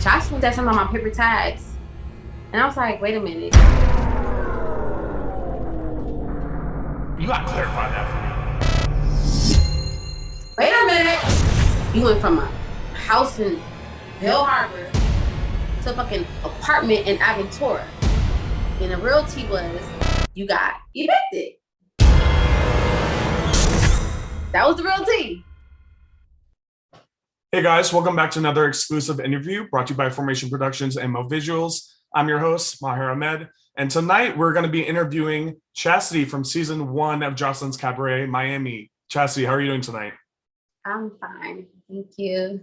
Josh was at some of my paper tags. And I was like, wait a minute. You gotta clarify that Wait a minute. You went from a house in Bell Harbor to a fucking apartment in Aventura. And the real tea was you got evicted. That was the real tea. Hey guys, welcome back to another exclusive interview brought to you by Formation Productions and Mo Visuals. I'm your host, Maher Ahmed, and tonight we're going to be interviewing Chazzity from season 1 of Joselines Cabaret Miami. Chazzity, how are you doing tonight? I'm fine. Thank you.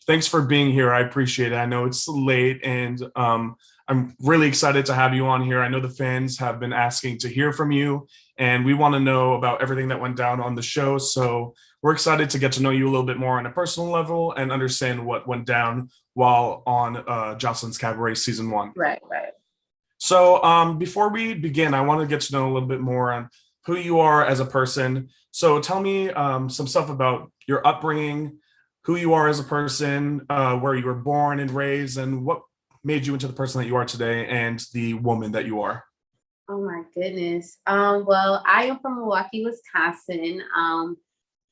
Thanks for being here. I appreciate it. I know it's late and I'm really excited to have you on here. I know the fans have been asking to hear from you and we want to know about everything that went down on the show. So we're excited to get to know you a little bit more on a personal level and understand what went down while on Joselines Cabaret season 1. Right. So before we begin, I want to get to know a little bit more on who you are as a person. So tell me some stuff about your upbringing, who you are as a person, where you were born and raised, and what made you into the person that you are today and the woman that you are. Oh my goodness. Well, I am from Milwaukee, Wisconsin.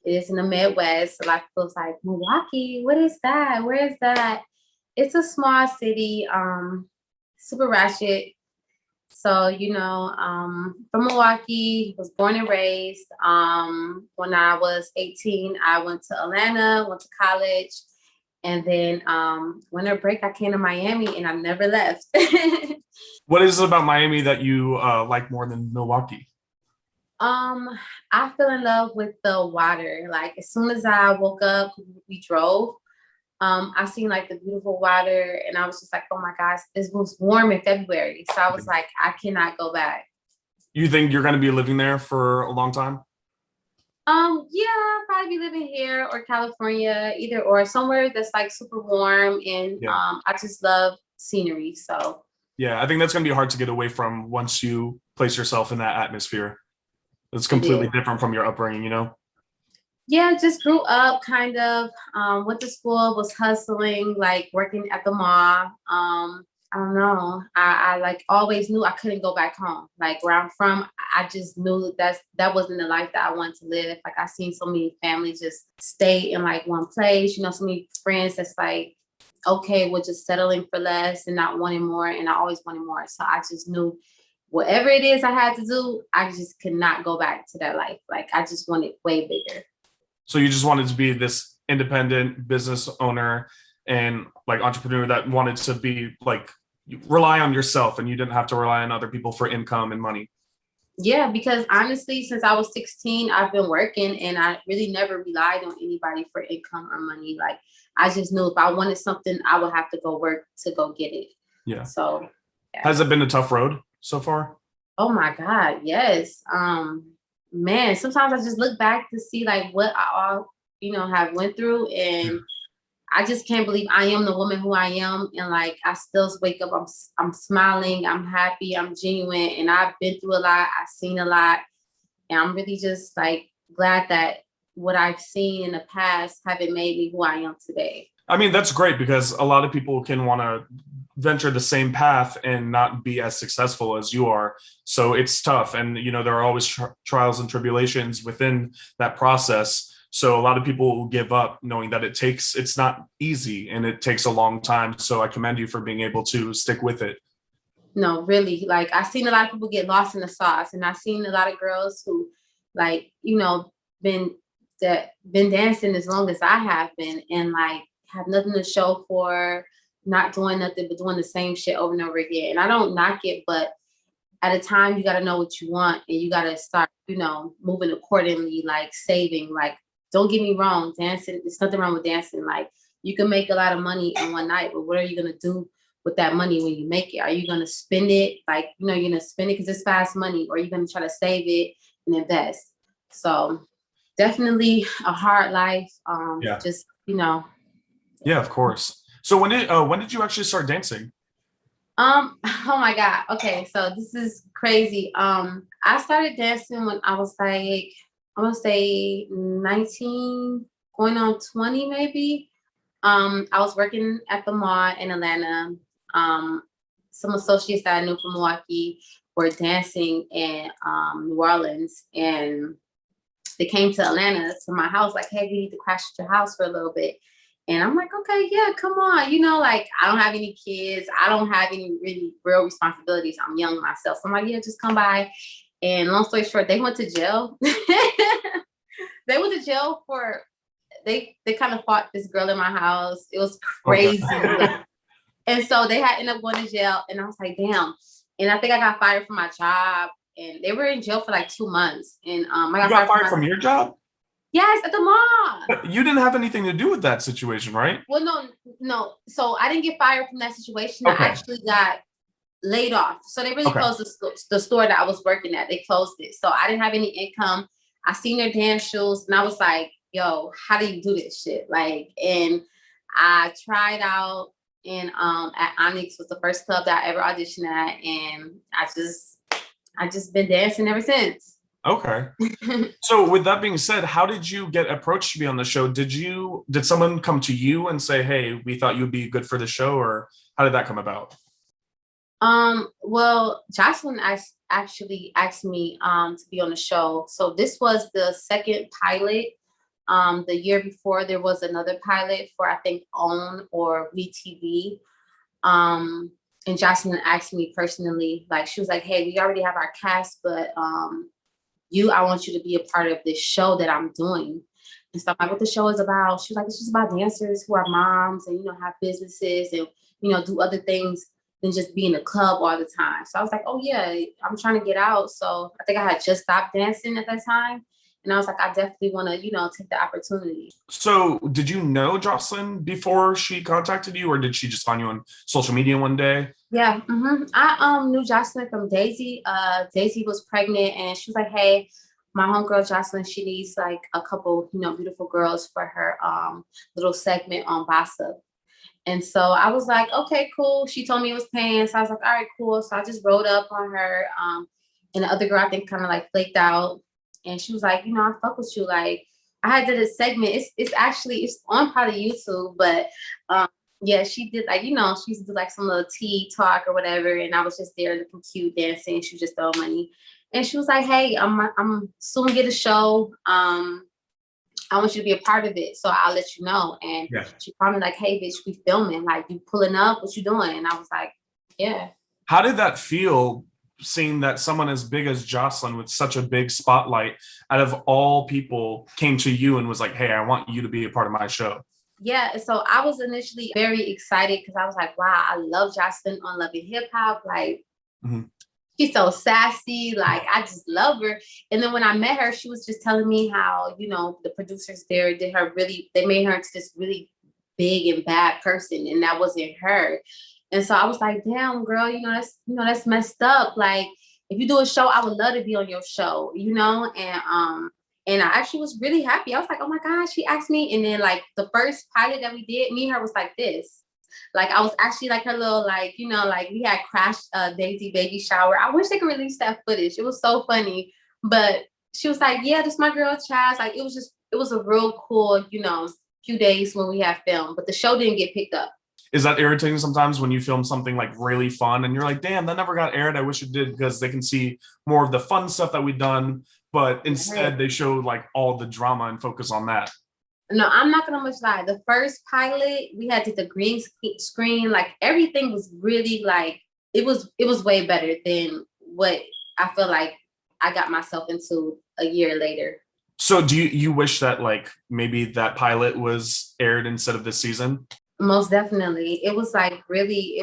It is in the Midwest. A lot of people's like, Milwaukee, what is that? Where is that? It's a small city, super ratchet. So, from Milwaukee, was born and raised. When I was 18, I went to Atlanta, went to college. And then winter break, I came to Miami and I never left. What is it about Miami that you like more than Milwaukee? I fell in love with the water. Like as soon as I woke up, we drove. I seen like the beautiful water and I was just like, oh my gosh, this was warm in February. So I was like, I cannot go back. You think you're going to be living there for a long time? Yeah, I'll probably be living here or California, either or somewhere that's like super warm and Yeah. I just love scenery. So Yeah, I think that's going to be hard to get away from once you place yourself in that atmosphere. It's completely different from your upbringing, you know? Yeah, just grew up kind of, went to school, was hustling, like working at the mall. I don't know. I like always knew I couldn't go back home. Like where I'm from, I just knew that wasn't the life that I wanted to live. Like I seen so many families just stay in like one place, so many friends that's like, okay, we're just settling for less and not wanting more. And I always wanted more. So I just knew whatever it is I had to do, I just could not go back to that life. Like I just wanted way bigger. So you just wanted to be this independent business owner and like entrepreneur that wanted to be like rely on yourself and you didn't have to rely on other people for income and money. Yeah, because honestly, since I was 16, I've been working and I really never relied on anybody for income or money. Like I just knew if I wanted something, I would have to go work to go get it. Yeah. So yeah. Has it been a tough road so far? Oh my God, yes. Man, sometimes I just look back to see like what I all, have went through and I just can't believe I am the woman who I am. And like, I still wake up, I'm smiling, I'm happy, I'm genuine. And I've been through a lot, I've seen a lot. And I'm really just like glad that what I've seen in the past haven't made me who I am today. I mean, that's great because a lot of people can want to venture the same path and not be as successful as you are. So it's tough. And, there are always trials and tribulations within that process. So a lot of people will give up knowing that it's not easy and it takes a long time. So I commend you for being able to stick with it. No, really. Like I've seen a lot of people get lost in the sauce and I've seen a lot of girls who like, been dancing as long as I have been and like have nothing to show for, not doing nothing but doing the same shit over and over again. And I don't knock it, but at a time you got to know what you want and you got to start, moving accordingly, like saving. Like don't get me wrong, dancing, there's nothing wrong with dancing. Like you can make a lot of money in one night, but what are you going to do with that money when you make it? Are you going to spend it? Like, you're going to spend it because it's fast money, or are you going to try to save it and invest? So definitely a hard life. Yeah. Just, Yeah, of course. So when did you actually start dancing? Oh my God. Okay. So this is crazy. I started dancing when I was like, I want to say 19, going on 20 maybe. I was working at the mall in Atlanta. Some associates that I knew from Milwaukee were dancing in New Orleans, and they came to Atlanta to my house, like, hey, we need to crash at your house for a little bit. And I'm like, okay, yeah, come on. You know, like, I don't have any kids. I don't have any really real responsibilities. I'm young myself. So I'm like, yeah, just come by. And long story short, they went to jail. They went to jail for, they kind of fought this girl in my house. It was crazy. Okay. And so they had ended up going to jail. And I was like, damn. And I think I got fired from my job. And they were in jail for like 2 months. And You got fired from your job? Yes, at the mall. But you didn't have anything to do with that situation, right? Well, no. So I didn't get fired from that situation. Okay. I actually got laid off. So they really closed the store that I was working at. They closed it. So I didn't have any income. I seen their dance shoes and I was like, yo, how do you do this shit? Like, and I tried out and at Onyx was the first club that I ever auditioned at. And I just been dancing ever since. Okay. So with that being said, how did you get approached to be on the show? Did someone come to you and say, hey, we thought you'd be good for the show, or how did that come about? Well, Joseline actually asked me to be on the show. So this was the second pilot. The year before there was another pilot for, I think, OWN or WeTV. And Joseline asked me personally, like, she was like, hey, we already have our cast, but I want you to be a part of this show that I'm doing. And so I'm like, what the show is about? She was like, it's just about dancers who are moms and, you know, have businesses and, you know, do other things than just be in a club all the time. So I was like, oh yeah, I'm trying to get out. So I think I had just stopped dancing at that time. And I was like, I definitely want to, you know, take the opportunity. So did you know Joseline before she contacted you, or did she just find you on social media one day? Yeah, I knew Joseline from Daisy. Daisy was pregnant and she was like, hey, my homegirl Joseline, she needs like a couple, you know, beautiful girls for her little segment on Boss Up. And so I was like, okay, cool. She told me it was paying. So I was like, all right, cool. So I just wrote up on her. And the other girl, I think, kind of like flaked out. And she was like, you know, I fuck with you. Like, I had did a segment. It's on probably YouTube, but yeah, she did like, you know, she used to do like some little tea talk or whatever. And I was just there looking cute, dancing. She was just throwing money. And she was like, hey, I'm soon get a show. I want you to be a part of it, so I'll let you know. And Yeah. she called me like, hey, bitch, we filming. Like, you pulling up? What you doing? And I was like, yeah. How did that feel, seeing that someone as big as Joseline with such a big spotlight out of all people came to you and was like, hey, I want you to be a part of my show? Yeah, so I was initially very excited because I was like, wow, I love Joseline on Love and Hip Hop. Like, she's so sassy. Like, I just love her. And then when I met her, she was just telling me how, you know, the producers there they made her into this really big and bad person. And that wasn't her. And so I was like, damn, girl, that's messed up. Like, if you do a show, I would love to be on your show, you know? And I actually was really happy. I was like, oh my gosh, she asked me. And then like the first pilot that we did, me and her was like this. Like, I was actually like her little, like, you know, like we had crashed Daisy baby shower. I wish they could release that footage. It was so funny. But she was like, yeah, this is my girl Chaz. Like, it was a real cool, you know, few days when we had filmed, but the show didn't get picked up. Is that irritating sometimes when you film something like really fun and you're like, damn, that never got aired? I wish it did, because they can see more of the fun stuff that we've done. But instead they show like all the drama and focus on that. No, I'm not gonna much lie. The first pilot, we had to the green screen. Like, everything was really like, it was way better than what I feel like I got myself into a year later. So do you wish that like maybe that pilot was aired instead of this season? Most definitely. It was like really,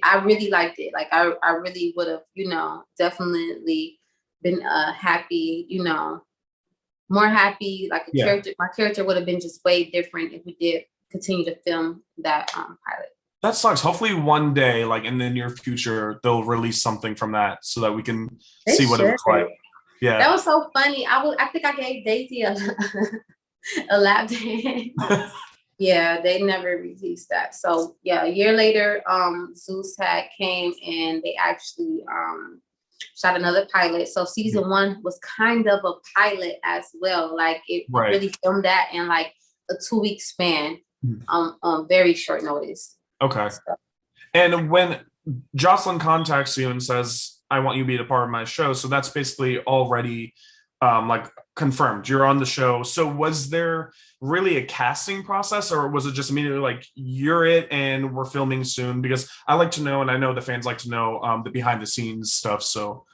I really liked it. Like, I really would have, you know, definitely been happy, you know, more happy. Like my character would have been just way different if we did continue to film that pilot. That sucks. Hopefully one day, like in the near future, they'll release something from that so that we can see what it looks like. Yeah. That was so funny. I think I gave Daisy a lap dance. Yeah, they never released that. So yeah, a year later, Zeus had came and they actually shot another pilot. So season 1 was kind of a pilot as well. Like, it really filmed that in like a 2-week span. Mhm. on very short notice. Okay. So, And when Jocelyn contacts you and says, I want you to be a part of my show, so that's basically already like confirmed. You're on the show. So was there really a casting process, or was it just immediately like, you're it and we're filming soon? Because I like to know, and I know the fans like to know the behind the scenes stuff. So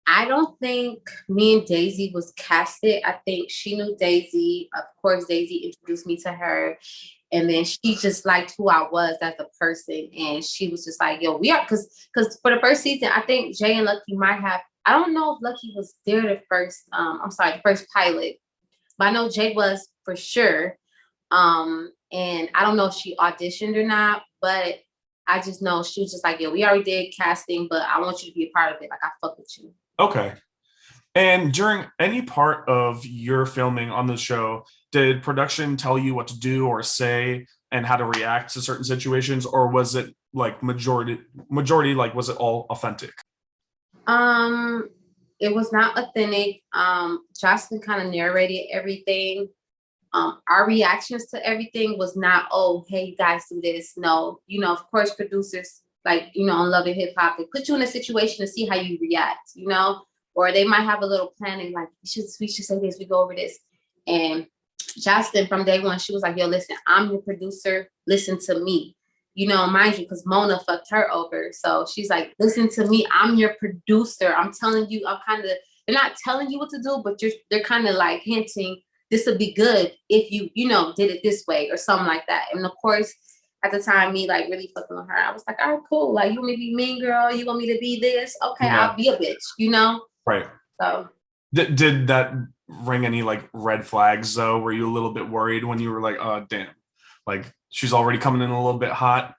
I don't think me and Daisy was casted. I think she knew Daisy. Of course, Daisy introduced me to her. And then she just liked who I was as a person. And she was just like, yo, we are, because for the first season, I think Jay and Lucky might have, I don't know if Lucky was there the first pilot, but I know Jay was for sure. And I don't know if she auditioned or not, but I just know she was just like, yo, we already did casting, but I want you to be a part of it. Like, I fuck with you. okay. And during any part of your filming on the show, did production tell you what to do or say and how to react to certain situations, or was it like majority like was it all authentic? Um, it was not authentic. Jocelyn kind of narrated everything. Our reactions to everything was not, oh, hey, you guys do this. No, of course, producers, like, on Love and Hip Hop, they put you in a situation to see how you react, or they might have a little planning, like, we should say this, we go over this. And Justin, from day one, she was like, yo, listen, I'm your producer. Listen to me. Mind you, because Mona fucked her over. So she's like, listen to me. I'm your producer. I'm telling you, they're not telling you what to do, but they're kind of like hinting, this would be good if you, did it this way or something like that. And of course, at the time, me like really fucking with her, I was like, all right, cool. Like, you want me to be mean girl? You want me to be this? Okay, Yeah. I'll be a bitch, Right. So Did that ring any like red flags though? Were you a little bit worried when you were like, oh damn, like she's already coming in a little bit hot?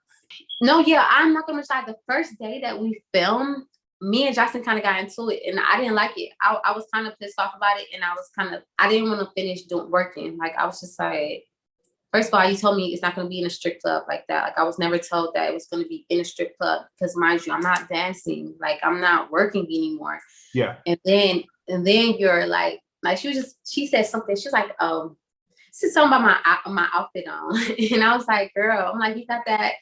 no, yeah, I'm not gonna lie. The first day that we filmed, me and Jackson kind of got into it, and I didn't like it. I was kind of pissed off about it, and I didn't want to finish working. Like, I was just like, first of all, you told me it's not gonna be in a strip club like that. Like, I was never told that it was gonna be in a strip club because, mind you, I'm not dancing. Like, I'm not working anymore. Yeah. And then you're like she said something. She was like, this is something about my outfit on, and I was like, girl, I'm like, you got that.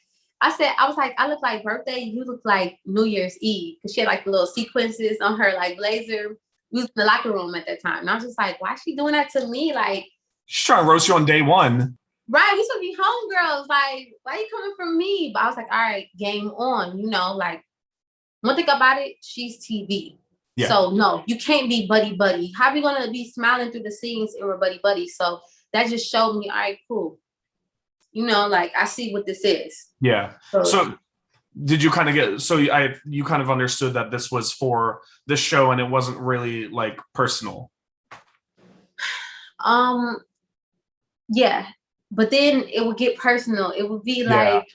I was like, I look like birthday. You look like New Year's Eve, because she had like the little sequences on her like blazer. We was in the locker room at that time, and I was just like, why is she doing that to me? Like, She's trying to roast you on day one. right? We should be homegirls. Like, why are you coming from me? But I was like, all right, game on. Like, one thing about it, she's TV. Yeah. So no, you can't be buddy. How are we gonna be smiling through the scenes and we're buddy? So that just showed me, all right, cool. Like, I see what this is. Yeah. So did you kind of you kind of understood that this was for this show and it wasn't really like personal? Yeah, but then it would get personal. It would be like,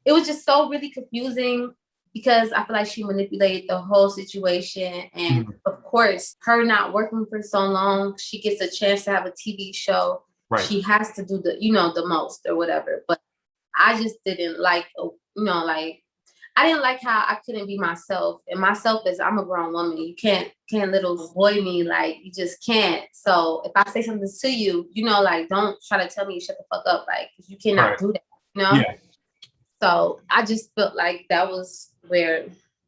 it was just so really confusing, because I feel like she manipulated the whole situation. And of course, her not working for so long, she gets a chance to have a TV show. Right. She has to do the most or whatever. But I just didn't like, like, I didn't like how I couldn't be myself. And myself is, I'm a grown woman. You can't little boy me, like, you just can't. So if I say something to you, like, don't try to tell me to shut the fuck up, like, you cannot do that, Yeah. So I just felt like that was where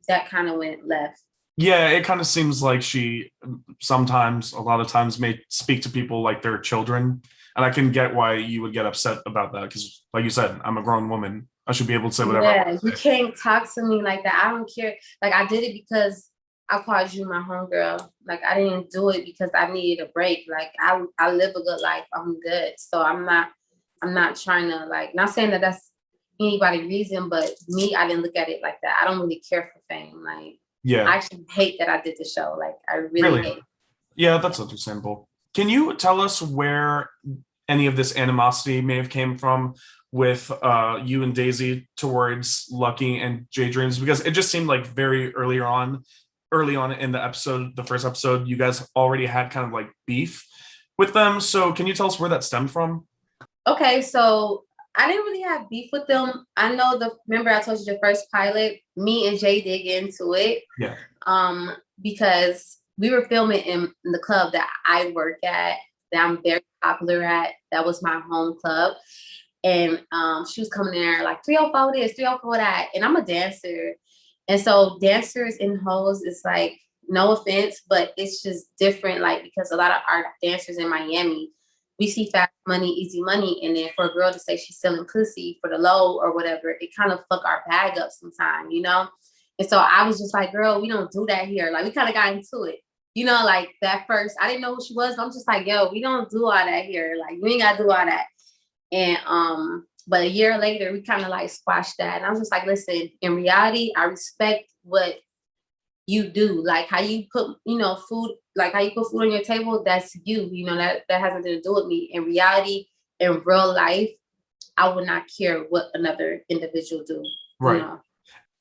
that kind of went left. Yeah, it kind of seems like she sometimes, a lot of times, may speak to people like they're children. And I can get why you would get upset about that, because like you said, I'm a grown woman. I should be able to say whatever. Yeah, you can't talk to me like that. I don't care. Like, I did it because I called you my homegirl. Like, I didn't do it because I needed a break. Like, I live a good life. I'm good. So I'm not trying to, like, not saying that that's anybody's reason, but me, I didn't look at it like that. I don't really care for fame. Like, yeah, I actually hate that I did the show. Like, I really hate it. Yeah, that's understandable. Can you tell us where any of this animosity may have came from with you and Daisy towards Lucky and J Dreams? Because it just seemed like very early on in the episode, the first episode, you guys already had kind of like beef with them. So can you tell us where that stemmed from? Okay, so I didn't really have beef with them. I know remember I told you the first pilot, me and Jay dig into it. Yeah. Because we were filming in the club that I work at, that I'm very popular at. That was my home club. And she was coming in there like 304 this, 304 that. And I'm a dancer. And so dancers and hoes is like, no offense, but it's just different. Like, because a lot of our dancers in Miami, we see fast money, easy money. And then for a girl to say she's selling pussy for the low or whatever, it kind of fuck our bag up sometime, you know? And so I was just like, girl, we don't do that here. Like, we kind of got into it. You know, like that first, I didn't know who she was. But I'm just like, yo, we don't do all that here. Like, we ain't got to do all that. And but a year later, we kind of like squashed that. And I was just like, listen, in reality, I respect what you do. Like how you put, you know, food, like how you put food on your table, that's you. You know, that has nothing to do with me. In reality, in real life, I would not care what another individual do. Right. You know?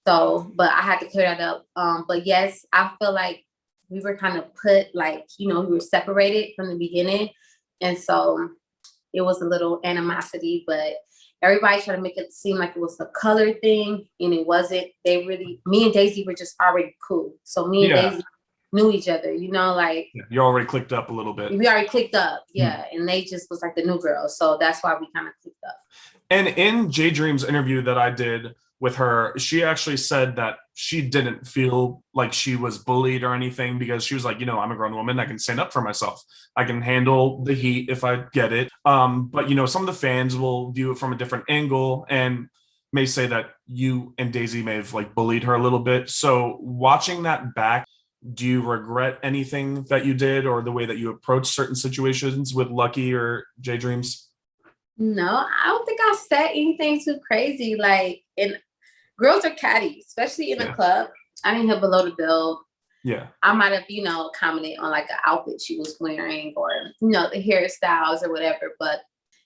So, but I had to clear that up. But yes, I feel like we were kind of put like, you know, we were separated from the beginning. And so it was a little animosity, but everybody tried to make it seem like it was a color thing, and it wasn't. They really, me and Daisy were just already cool. So me and Daisy knew each other, you know, like. You already clicked up a little bit. We already clicked up, yeah. And they just was like the new girl. So that's why we kind of clicked up. And in J Dream's interview that I did with her, she actually said that she didn't feel like she was bullied or anything, because she was like, you know, I'm a grown woman. I can stand up for myself. I can handle the heat if I get it. But, you know, some of the fans will view it from a different angle and may say that you and Daisy may have like bullied her a little bit. So watching that back, do you regret anything that you did or the way that you approached certain situations with Lucky or J Dreams? No, I don't think I said anything too crazy. Like, and girls are catty, especially in a club. I didn't hit below the belt. Yeah. I might have, you know, commented on like an outfit she was wearing or, you know, the hairstyles or whatever. But,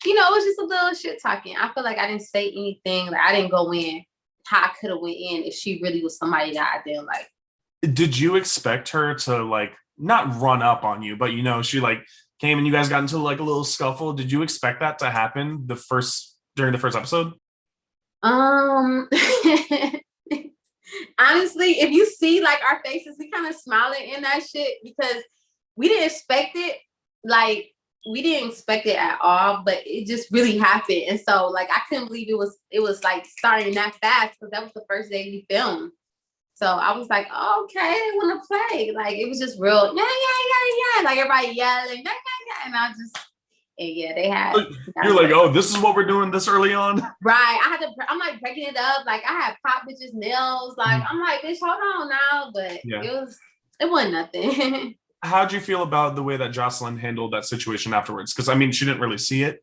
you know, it was just a little shit talking. I feel like I didn't say anything. Like, I didn't go in how I could have went in if she really was somebody that I didn't like. Did you expect her to like not run up on you, but, you know, she like came and you guys got into like a little scuffle? Did you expect that to happen during the first episode? Honestly, if you see like our faces, we kind of smiling in that shit because we didn't expect it. Like, we didn't expect it at all, but it just really happened. And so like I couldn't believe it was like starting that fast, because that was the first day we filmed. So I was like, oh, okay, they want to play. Like, it was just real, yeah. Like, everybody yelling, yeah. And I just, and yeah, they had. You're like, oh, this is what we're doing this early on? Right. I'm like breaking it up. Like, I had pop bitches nails. Like, I'm like, bitch, hold on now. But it wasn't nothing. How'd you feel about the way that Joseline handled that situation afterwards? Because, I mean, she didn't really see it.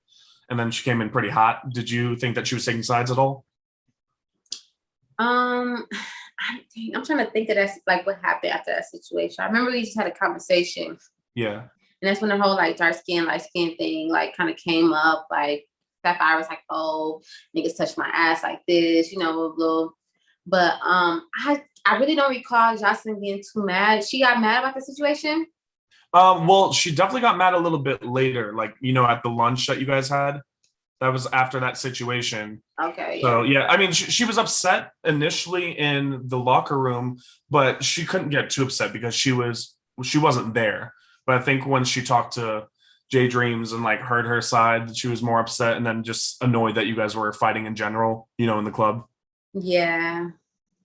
And then she came in pretty hot. Did you think that she was taking sides at all? I'm trying to think of that, like what happened after that situation. I remember we just had a conversation. Yeah. And that's when the whole like dark skin, light skin thing like kind of came up. Like Sapphire was like, oh, niggas touch my ass like this, you know, blah, blah. But I really don't recall Joseline being too mad. She got mad about the situation. Well, she definitely got mad a little bit later, like, you know, at the lunch that you guys had. That was after that situation. Okay. So, yeah, I mean, she was upset initially in the locker room, but she couldn't get too upset because she wasn't there. But I think when she talked to J Dreams and like heard her side, she was more upset and then just annoyed that you guys were fighting in general, you know, in the club. Yeah.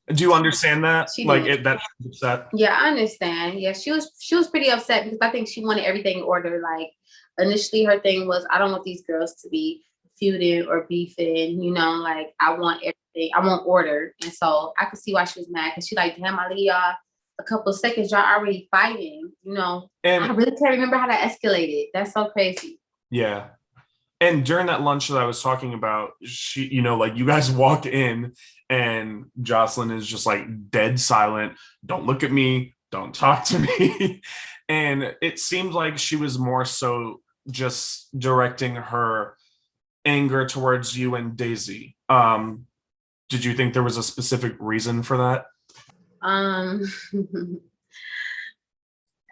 Do you understand that? That upset? Yeah, I understand. Yeah, she was pretty upset because I think she wanted everything in order. Like, initially her thing was, I don't want these girls to be feuding or beefing, you know, like I want everything, I want order. And so I could see why she was mad, because she like, damn, I leave y'all a couple of seconds, y'all already fighting, you know. And I really can't remember how that escalated. That's so crazy. Yeah. And during that lunch that I was talking about, she, you know, like you guys walk in and Joseline is just like dead silent. Don't look at me. Don't talk to me. And it seemed like she was more so just directing her anger towards you and Daisy. Did you think there was a specific reason for that?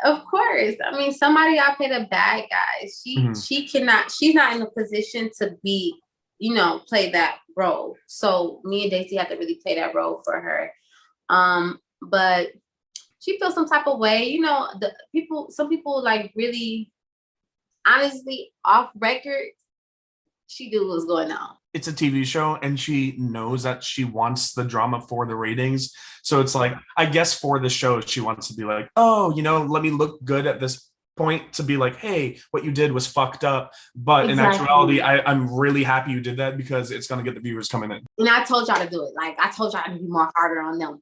Of course. I mean, somebody got paid a bad guy. She's not in a position to be, you know, play that role. So me and Daisy had to really play that role for her. But she feels some type of way, you know, some people like really honestly off record, she knew what was going on. it's a TV show and she knows that she wants the drama for the ratings. So it's like, I guess for the show, she wants to be like, oh, let me look good at this point to be like, hey, what you did was fucked up. But in actuality, I'm really happy you did that because it's going to get the viewers coming in. And I told y'all to do it. Like, I told y'all to be more harder on them.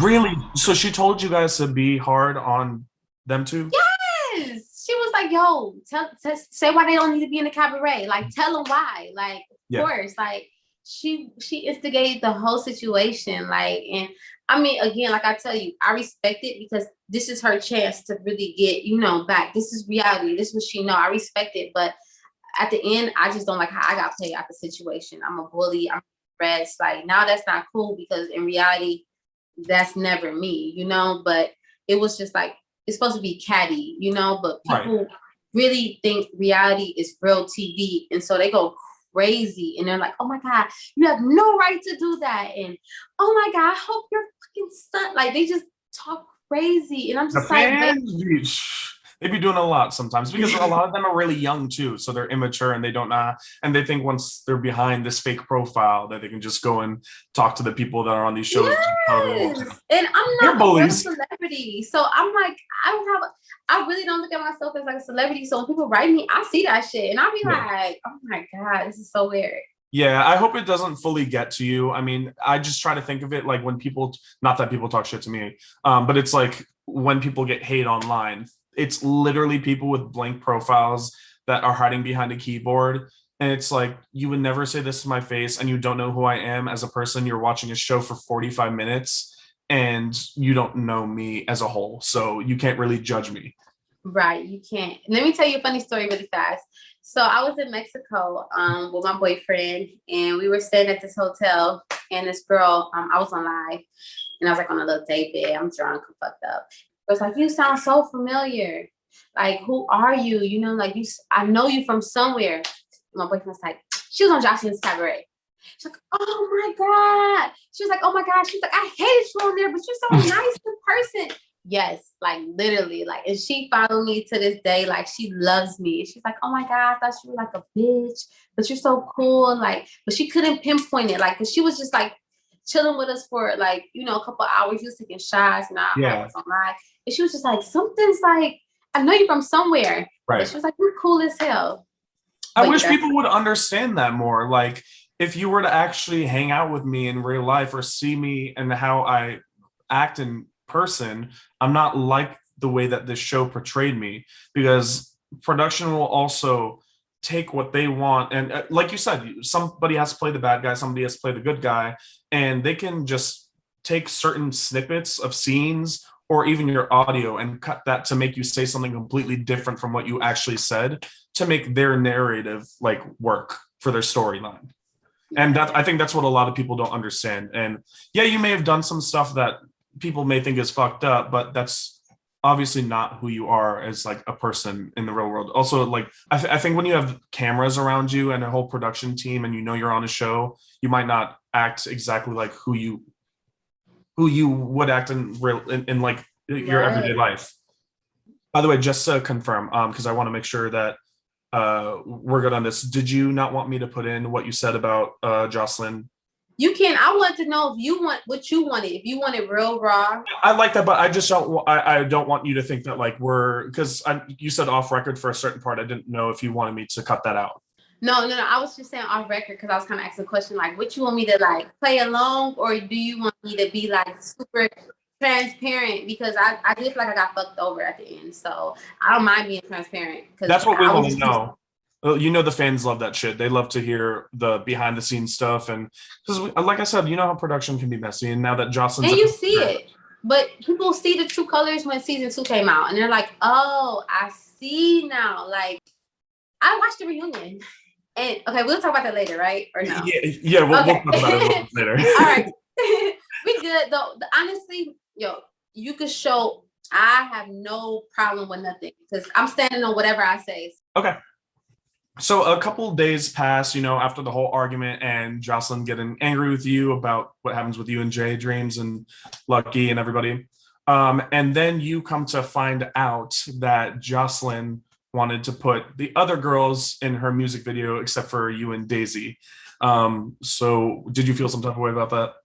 Really? So she told you guys to be hard on them too? Yes. She was like, yo, say why they don't need to be in the cabaret. Like, tell them why. Like, of course, like, she instigated the whole situation. Like, and I mean, again, like I tell you, I respect it because this is her chance to really get, back. This is reality. This is what she know. I respect it. But at the end, I just don't like how I got played out the situation. I'm a bully. I'm stressed. Like, now that's not cool because in reality, that's never me, but it was just like, it's supposed to be catty, but people really think reality is real TV. And so they go crazy and they're like, oh my God, you have no right to do that. And oh my God, I hope your fucking son, like they just talk crazy. And I'm just they be doing a lot sometimes because a lot of them are really young too. So they're immature and they don't know. And they think once they're behind this fake profile that they can just go and talk to the people that are on these shows. Yes. And I'm not a celebrity. So I'm like, I really don't look at myself as like a celebrity. So when people write me, I see that shit and I'll be like, oh my God, this is so weird. Yeah, I hope it doesn't fully get to you. I mean, I just try to think of it like when people, not that people talk shit to me, but it's like when people get hate online, it's literally people with blank profiles that are hiding behind a keyboard. And it's like, you would never say this to my face and you don't know who I am as a person. You're watching a show for 45 minutes and you don't know me as a whole. So you can't really judge me. Right, you can't. Let me tell you a funny story really fast. So I was in Mexico with my boyfriend and we were staying at this hotel and this girl, I was on live and I was like on a little date bed. I'm drunk and fucked up. It was like, you sound so familiar. Like, who are you? Like I know you from somewhere. And my boyfriend was like, she was on Joselines Cabaret. She's like, oh my God. She was like, oh my God. She's like, I hated you on there, but you're so nice in person. Yes, like literally, like, and she followed me to this day. Like, she loves me. She's like, oh my God, I thought you were like a bitch, but you're so cool. Like, but she couldn't pinpoint it. Like, cause she was just like chilling with us for like, a couple hours. She was taking shots and I was on live. And she was just like, something's like, I know you from somewhere. Right. But she was like, you're cool as hell. I wish people would understand that more. Like, if you were to actually hang out with me in real life or see me and how I act in person, I'm not like the way that this show portrayed me, because production will also take what they want. And like you said, somebody has to play the bad guy, somebody has to play the good guy, and they can just take certain snippets of scenes or even your audio and cut that to make you say something completely different from what you actually said to make their narrative like work for their storyline. And I think that's what a lot of people don't understand. And yeah, you may have done some stuff that people may think is fucked up, but that's obviously not who you are as like a person in the real world. Also, like I think when you have cameras around you and a whole production team and you're on a show, you might not act exactly like who you would act in like your everyday life. By the way, just to confirm, because I want to make sure that we're good on this. Did you not want me to put in what you said about Joseline? You can. I want to know if you want what you wanted. If you want it real raw. I like that, but I just don't. I don't want you to think that like because you said off record for a certain part. I didn't know if you wanted me to cut that out. No. I was just saying off record because I was kind of asking a question like, what you want me to like play along, or do you want me to be like super transparent? Because I did feel like I got fucked over at the end, so I don't mind being transparent. That's what we want to know. The fans love that shit. They love to hear the behind the scenes stuff. And because like I said, how production can be messy. And now that Joseline's and you see it, but people see the true colors when season 2 came out and they're like, oh, I see now. Like, I watched the reunion and okay, we'll talk about that later, right? Or no? Yeah, we'll talk about it later. All right. We good though. Honestly, you could show I have no problem with nothing because I'm standing on whatever I say. Okay. So a couple of days pass, after the whole argument and Joseline getting angry with you about what happens with you and Jay Dreams and Lucky and everybody. And then you come to find out that Joseline wanted to put the other girls in her music video except for you and Daisy. So did you feel some type of way about that?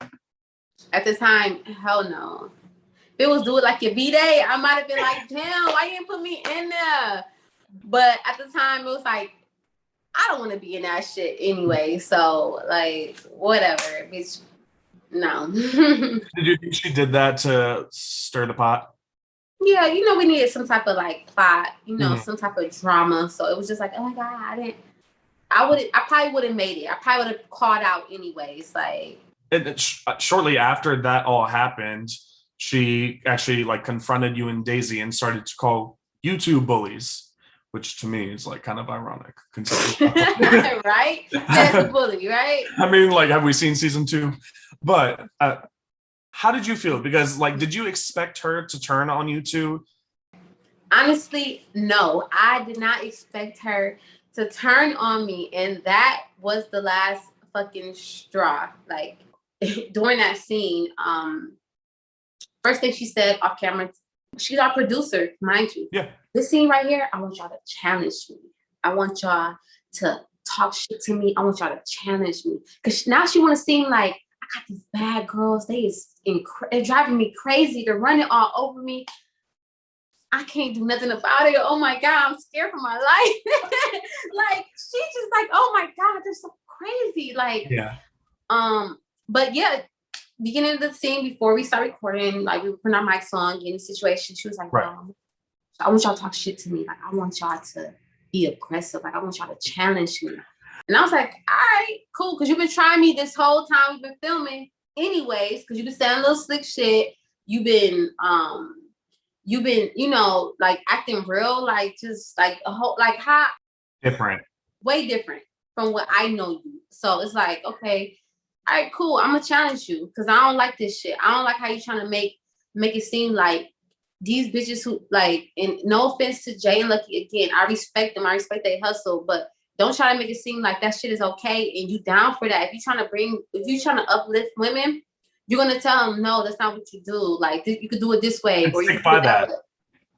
At the time, hell no. If it was Do It Like Your B-Day, I might have been like, damn, why you didn't put me in there? But at the time, it was like, I don't want to be in that shit anyway. So, like, whatever, bitch. No. Did you think she did that to stir the pot? Yeah, we needed some type of like plot, some type of drama. So it was just like, oh my God, I probably would have made it. I probably would have called out anyways. Like, And shortly after that all happened, she actually like confronted you and Daisy and started to call you two bullies, which to me is like kind of ironic. Right? That's a bully, right? I mean, like, have we seen season 2? But how did you feel? Because like, did you expect her to turn on you two? Honestly, no. I did not expect her to turn on me, and that was the last fucking straw. Like, during that scene, first thing she said off camera, she's our producer, mind you. Yeah. This scene right here, I want y'all to challenge me. I want y'all to talk shit to me. I want y'all to challenge me. Because now she want to seem like, I got these bad girls. They're driving me crazy. They're running all over me. I can't do nothing about it. Oh my God, I'm scared for my life. Like, she's just like, oh my God, they're so crazy. Like, yeah. But yeah, beginning of the scene, before we start recording, like, we put our mics on, getting the situation, she was like, right. I want y'all to talk shit to me. Like, I want y'all to be aggressive. Like, I want y'all to challenge me. And I was like, all right, cool. Because you've been trying me this whole time we've been filming anyways, because you've been saying a little slick shit. You've been, like, acting real, like, just like a whole, like, how different, way different from what I know you. So it's like, okay, all right, cool. I'm gonna challenge you because I don't like this shit. I don't like how you trying to make it seem like these bitches who, like, and no offense to Jay and Lucky, again, I respect them. I respect their hustle, but don't try to make it seem like that shit is okay and you down for that. If you're trying to uplift women, you're gonna tell them, no, that's not what you do. Like, you could do it this way, and or you stick by that.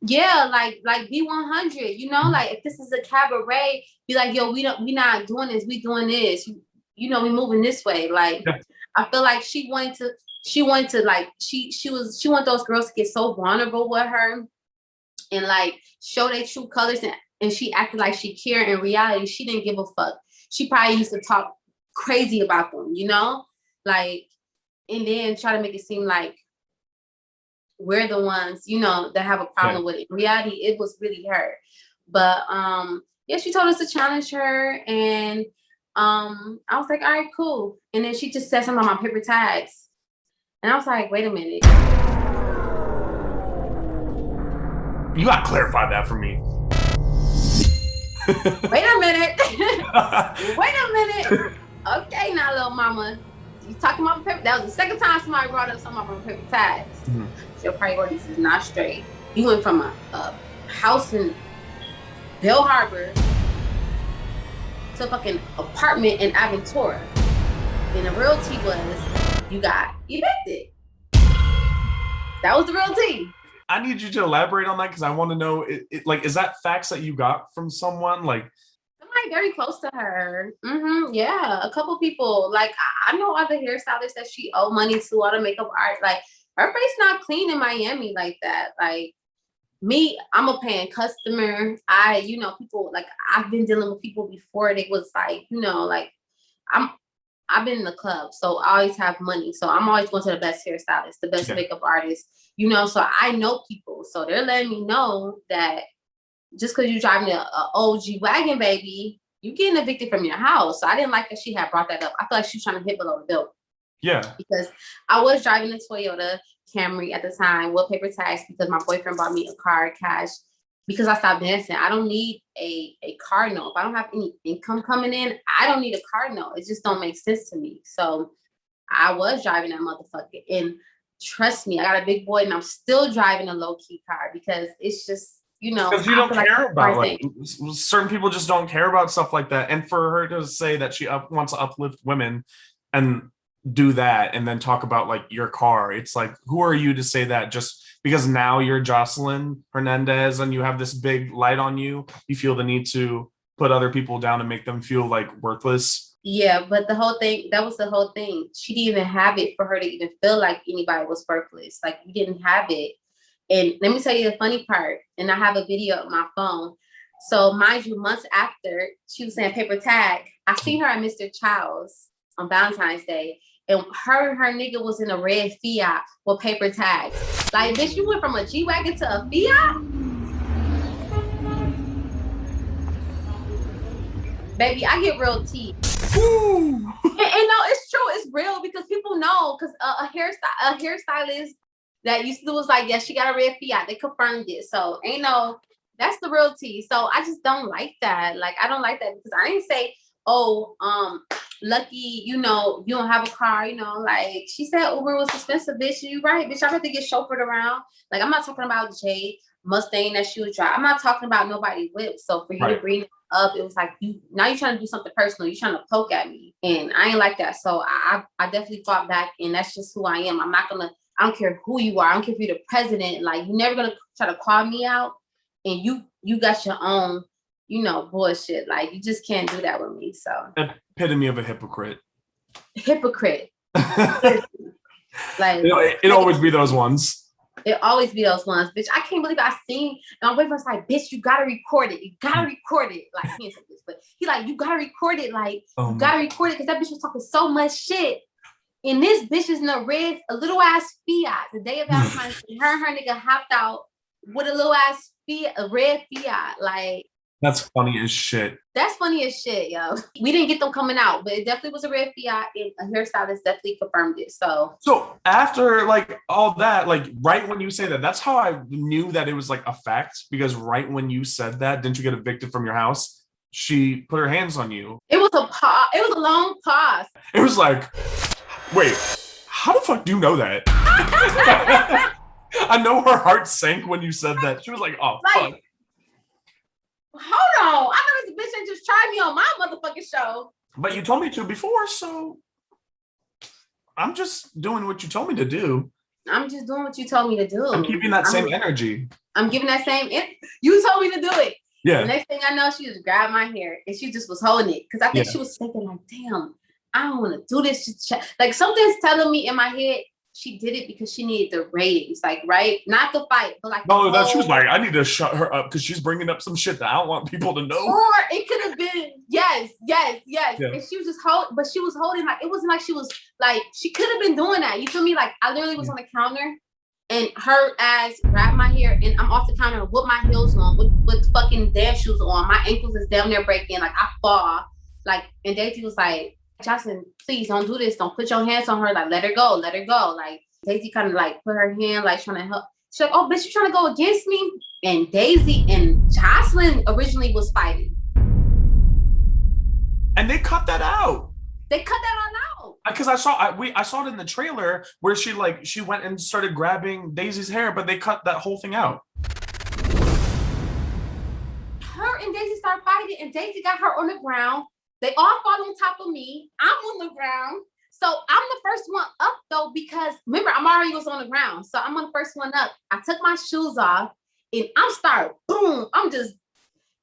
Yeah, like be 100. Like, if this is a cabaret, be like, yo, we not doing this. We doing this. We moving this way. Like, yeah. I feel like she wanted to like she wanted those girls to get so vulnerable with her and like show their true colors, and she acted like she cared. In reality, she didn't give a fuck. She probably used to talk crazy about them, like, and then try to make it seem like we're the ones, that have a problem with it. In reality, it was really her. But yeah, she told us to challenge her, and I was like, all right, cool. And then she just said something about my paper tags. And I was like, wait a minute. You gotta clarify that for me. Wait a minute. Wait a minute. Okay, now, little mama. You talking about paper? That was the second time somebody brought up something about paper tags. Mm-hmm. Your priorities is not straight. You went from a house in Bell Harbor to a fucking apartment in Aventura. And the real tea was you got evicted. That was the real tea. I need you to elaborate on that because I want to know, like, is that facts that you got from someone? Like, somebody very close to her. Mm-hmm, yeah, a couple people. Like, I know other hairstylists that she owe money to, all the makeup art. Like, her face not clean in Miami like that. Like, me, I'm a paying customer. People, like, I've been dealing with people before. They was like, like, I've been in the club, so I always have money. So I'm always going to the best hairstylist, the best makeup artist, so I know people. So they're letting me know that just because you're driving an OG wagon, baby, you getting evicted from your house. So I didn't like that she had brought that up. I feel like she was trying to hit below the belt. Yeah. Because I was driving a Toyota Camry at the time with paper tags because my boyfriend bought me a car cash because I stopped dancing. I don't need a car note. If I don't have any income coming in, I don't need a car note. It just don't make sense to me. So I was driving that motherfucker. And trust me, I got a big boy and I'm still driving a low-key car because it's just, because you don't care about, like, certain people just don't care about stuff like that. And for her to say that she wants to uplift women and do that and then talk about, like, your car, it's like, who are you to say that? Just because now you're Joseline Hernandez and you have this big light on you, you feel the need to put other people down and make them feel like worthless? Yeah, but that was the whole thing. She didn't even have it for her to even feel like anybody was worthless. Like, we didn't have it. And let me tell you the funny part. And I have a video on my phone. So mind you, months after she was saying paper tag, I seen her at Mr. Child's on Valentine's Day. And her nigga was in a red Fiat with paper tags. Like, bitch, you went from a G-Wagon to a Fiat? Baby, I get real tea. and no, it's true. It's real because people know. Because a hairstylist that used to was like, yeah, she got a red Fiat. They confirmed it. So ain't no, that's the real tea. So I just don't like that. Like, I don't like that because I didn't say, oh, lucky, you know, you don't have a car, you know, like she said Uber was expensive, bitch. You right, bitch. I had to get chauffeured around. Like, I'm not talking about Jay Mustang that she would drive. I'm not talking about nobody whip. So for you to bring it up, it was like you're trying to do something personal. You're trying to poke at me. And I ain't like that. So I definitely fought back, and that's just who I am. I don't care who you are. I don't care if you're the president. Like, you're never gonna try to call me out, and you got your own, you know, bullshit. Like, you just can't do that with me. So epitome of a hypocrite. Hypocrite. Like, it always be those ones. It always be those ones, bitch. I can't believe I seen. And my boyfriend's like, bitch, you gotta record it. You gotta record it. Like, he didn't say this, but he like, you gotta record it. Like, you gotta record it because that bitch was talking so much shit. And this bitch is in a little ass Fiat. The day of Valentine's, her and her nigga hopped out with a little ass Fiat, a red Fiat. Like, that's funny as shit. That's funny as shit, yo. We didn't get them coming out, but it definitely was a red Fiat, and a hairstylist definitely confirmed it. So after like all that, like right when you say that, that's how I knew that it was like a fact, because right when you said that, didn't you get evicted from your house? She put her hands on you. It was a pause. It was a long pause. It was like, wait, how the fuck do you know that? I know her heart sank when you said that. She was like, oh, fuck. Hold on. I know this bitch ain't just tried me on my motherfucking show. But you told me to before, so I'm just doing what you told me to do. I'm just doing what you told me to do. I'm keeping that same energy. I'm giving that same. You told me to do it. Yeah. The next thing I know, she just grabbed my hair and she just was holding it. Because I think she was thinking like, damn, I don't want to do this. Like, something's telling me in my head, she did it because she needed the ratings, like, right? Not the fight, but like, no, that she was like, I need to shut her up because she's bringing up some shit that I don't want people to know. Or it could have been, yes. Yeah. And she was just but she was holding, like, it wasn't like she was like, she could have been doing that. You feel me? Like, I literally was on the counter and her ass grabbed my hair and I'm off the counter with my heels on, with fucking dance shoes on. My ankles is down there breaking, like, I fall. Like, and Daisy was like, Jocelyn, please don't do this. Don't put your hands on her. Like, let her go. Like, Daisy kind of like put her hand, like, trying to help. She's like, oh, bitch, you trying to go against me? And Daisy and Jocelyn originally was fighting. And they cut that out. They cut that all out. Because I saw it in the trailer where she went and started grabbing Daisy's hair, but they cut that whole thing out. Her and Daisy started fighting, and Daisy got her on the ground. They all fall on top of me. I'm on the ground. So I'm the first one up, though, because remember, Amari was on the ground. So I'm on the first one up. I took my shoes off and I'm started, boom. I'm just,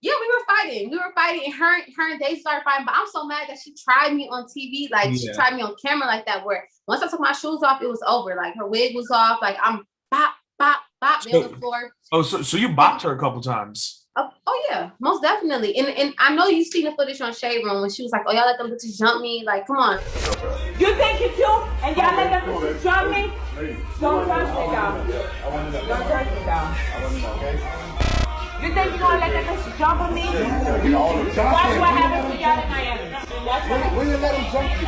we were fighting. And her and Daisy started fighting. But I'm so mad that she tried me on TV. Like, she tried me on camera like that, where once I took my shoes off, it was over. Like, her wig was off. Like, I'm bop, bop, bop, on the floor. Oh, so you bopped her a couple times. Oh yeah, most definitely. And I know you've seen the footage on Shade Room when she was like, oh, y'all let them bitches jump me. Like, come on. You think you cute and y'all let them bitches jump me? Don't touch me, dog. Don't touch me, dog. You think you're gonna let them bitches jump on me? Watch what happens to y'all in Miami. We didn't let them jump you.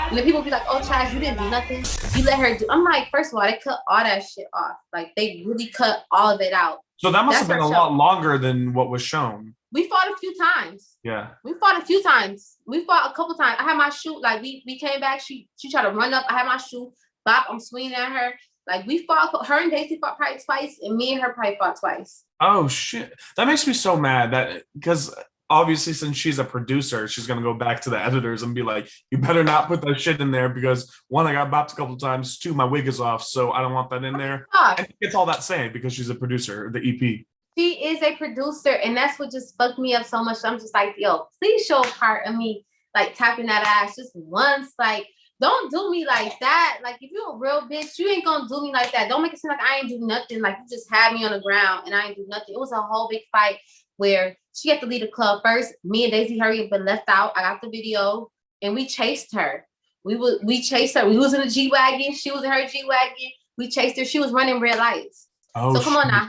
And then people be like, oh, Chaz, you didn't do nothing. You let her do. I'm like, first of all, they cut all that shit off. Like, they really cut all of it out. So that must have been a lot longer than what was shown. We fought a few times. Yeah. We fought a few times. We fought a couple times. I had my shoe, like, we came back. She tried to run up. I had my shoe. Bop, I'm swinging at her. Like, we fought, her and Daisy fought probably twice, and me and her probably fought twice. Oh, shit. That makes me so mad that, because obviously since she's a producer, she's going to go back to the editors and be like, you better not put that shit in there because, one, I got bopped a couple times, two, my wig is off, so I don't want that in there. And it's all that saying because she's a producer, the EP. She is a producer, and that's what just fucked me up so much. I'm just like, yo, please show a part of me like tapping that ass just once. Like, don't do me like that. Like, if you're a real bitch, you ain't gonna do me like that. Don't make it seem like I ain't do nothing. Like, you just had me on the ground and I ain't do nothing. It was a whole big fight where she had to leave the club first. Me and Daisy hurried but left out. I got the video and we chased her. We chased her. We was in a G-Wagon. She was in her G-Wagon. We chased her. She was running red lights. Oh, so come on now.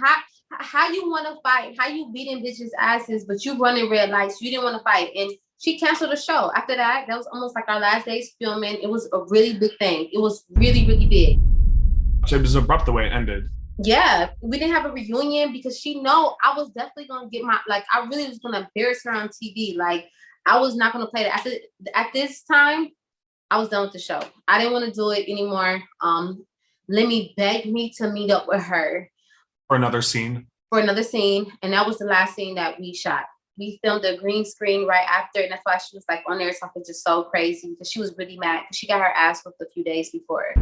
How you want to fight? How you beating bitches' asses, but you running red lights? You didn't want to fight. And she canceled the show. After that, that was almost like our last days filming. It was a really big thing. It was really, really big. So it was abrupt the way it ended. Yeah, we didn't have a reunion because she know I was definitely gonna get my, like, I really was gonna embarrass her on TV. Like, I was not gonna play that. At this time, I was done with the show. I didn't want to do it anymore. Lemmy begged me to meet up with her For another scene, and that was the last scene that we shot. We filmed a green screen right after, and that's why she was like on there talking just so crazy because she was really mad because she got her ass whooped a few days before.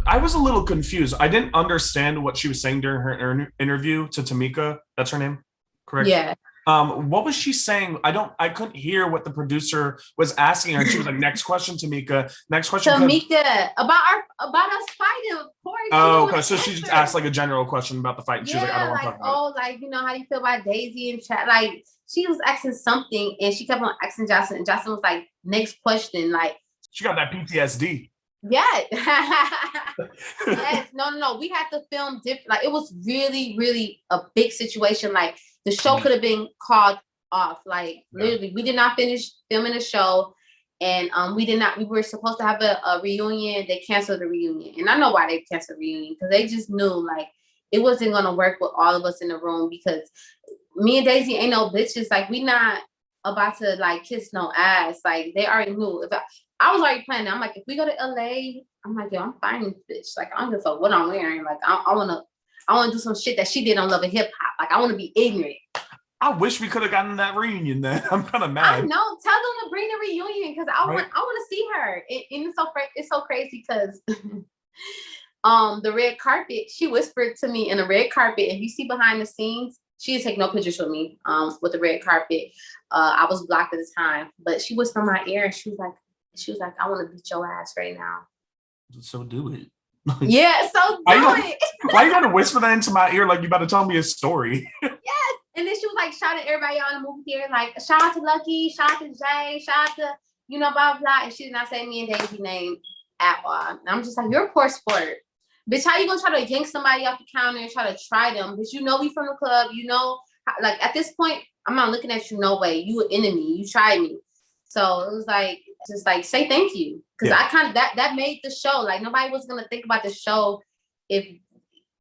I was a little confused. I didn't understand what she was saying during her interview to Tamika. That's her name, correct? Yeah. What was she saying? I couldn't hear what the producer was asking her. She was like, "Next question, Tamika. Next question." Tamika, about us fighting, of course. Oh, okay. So she just asked like a general question about the fight. And she was like, "I don't want to talk about it." Oh, like, you know, how do you feel about Daisy and chat? Like, she was asking something, and she kept on asking Jocelyn, and Jocelyn was like, "Next question." Like, she got that PTSD. Yeah. Yes. No. We had to film different. Like, it was really, really a big situation. Like, the show could have been called off. Like, literally, we did not finish filming the show, and we were supposed to have a reunion. They canceled the reunion, and I know why they canceled the reunion, because they just knew like it wasn't gonna work with all of us in the room, because me and Daisy ain't no bitches. Like, we not about to like kiss no ass. Like, they already knew. If I was already planning. I'm like, if we go to LA, I'm like, yo, I'm fine, bitch. Like, I don't give a fuck what I'm wearing. Like, I wanna do some shit that she did on Love and Hip Hop. Like, I wanna be ignorant. I wish we could have gotten that reunion then. I'm kind of mad. I know. Tell them to bring the reunion, because I want to see her. And it's so crazy because the red carpet, she whispered to me in the red carpet. If you see behind the scenes, she didn't take no pictures with me with the red carpet. I was blocked at the time, but she whispered in my ear and she was like, I want to beat your ass right now. So do it. Yeah, so do it. Why you gotta whisper that into my ear like you about to tell me a story? Yes. And then she was like shouting everybody out in the movie theater, like, shout out to Lucky, shout out to Jay, shout out to, you know, blah, blah. And she did not say me and Daisy's name at all. And I'm just like, you're a poor sport. Bitch, how you gonna try to yank somebody off the counter and try to try them? Bitch, you know we from the club, you know, like, at this point, I'm not looking at you no way. You an enemy. You tried me. So it was like, just like, say thank you. Because I kind of, that made the show. Like, nobody was going to think about the show if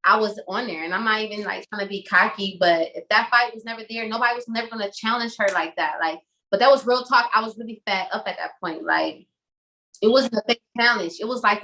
I was on there. And I'm not even like trying to be cocky, but if that fight was never there, nobody was never going to challenge her like that. Like, but that was real talk. I was really fed up at that point. Like, it wasn't a fake challenge. It was like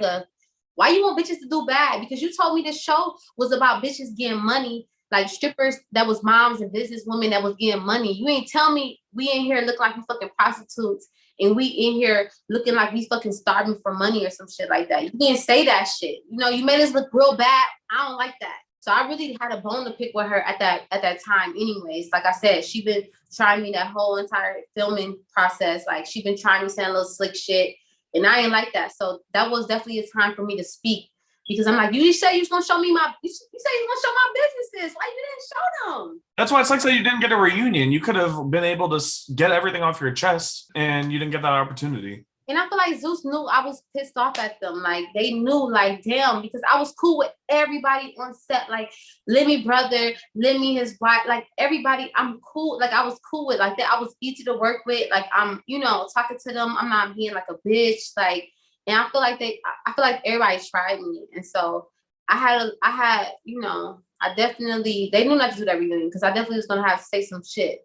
why you want bitches to do bad? Because you told me this show was about bitches getting money, like strippers that was moms and business women that was getting money. You ain't tell me we in here looking like we fucking prostitutes and we in here looking like we fucking starving for money or some shit like that. You didn't say that shit. You know, you made us look real bad. I don't like that. So I really had a bone to pick with her at that time anyways. Like I said, she been trying me that whole entire filming process. Like, she been trying me saying little slick shit. And I ain't like that. So that was definitely a time for me to speak. Because I'm like, you said you was gonna show me you said you was gonna show my businesses. Why you didn't show them? That's why it's like, so you didn't get a reunion. You could have been able to get everything off your chest, and you didn't get that opportunity. And I feel like Zeus knew I was pissed off at them. Like, they knew, like, damn, because I was cool with everybody on set. Like, Lemmy brother, Lemmy his wife, like, everybody I'm cool. Like, I was cool with, like, that. I was easy to work with. Like, I'm, you know, talking to them. I'm not being like a bitch. Like, and I feel like everybody tried me. And so I had, you know, they knew not to do that reunion, because I definitely was going to have to say some shit.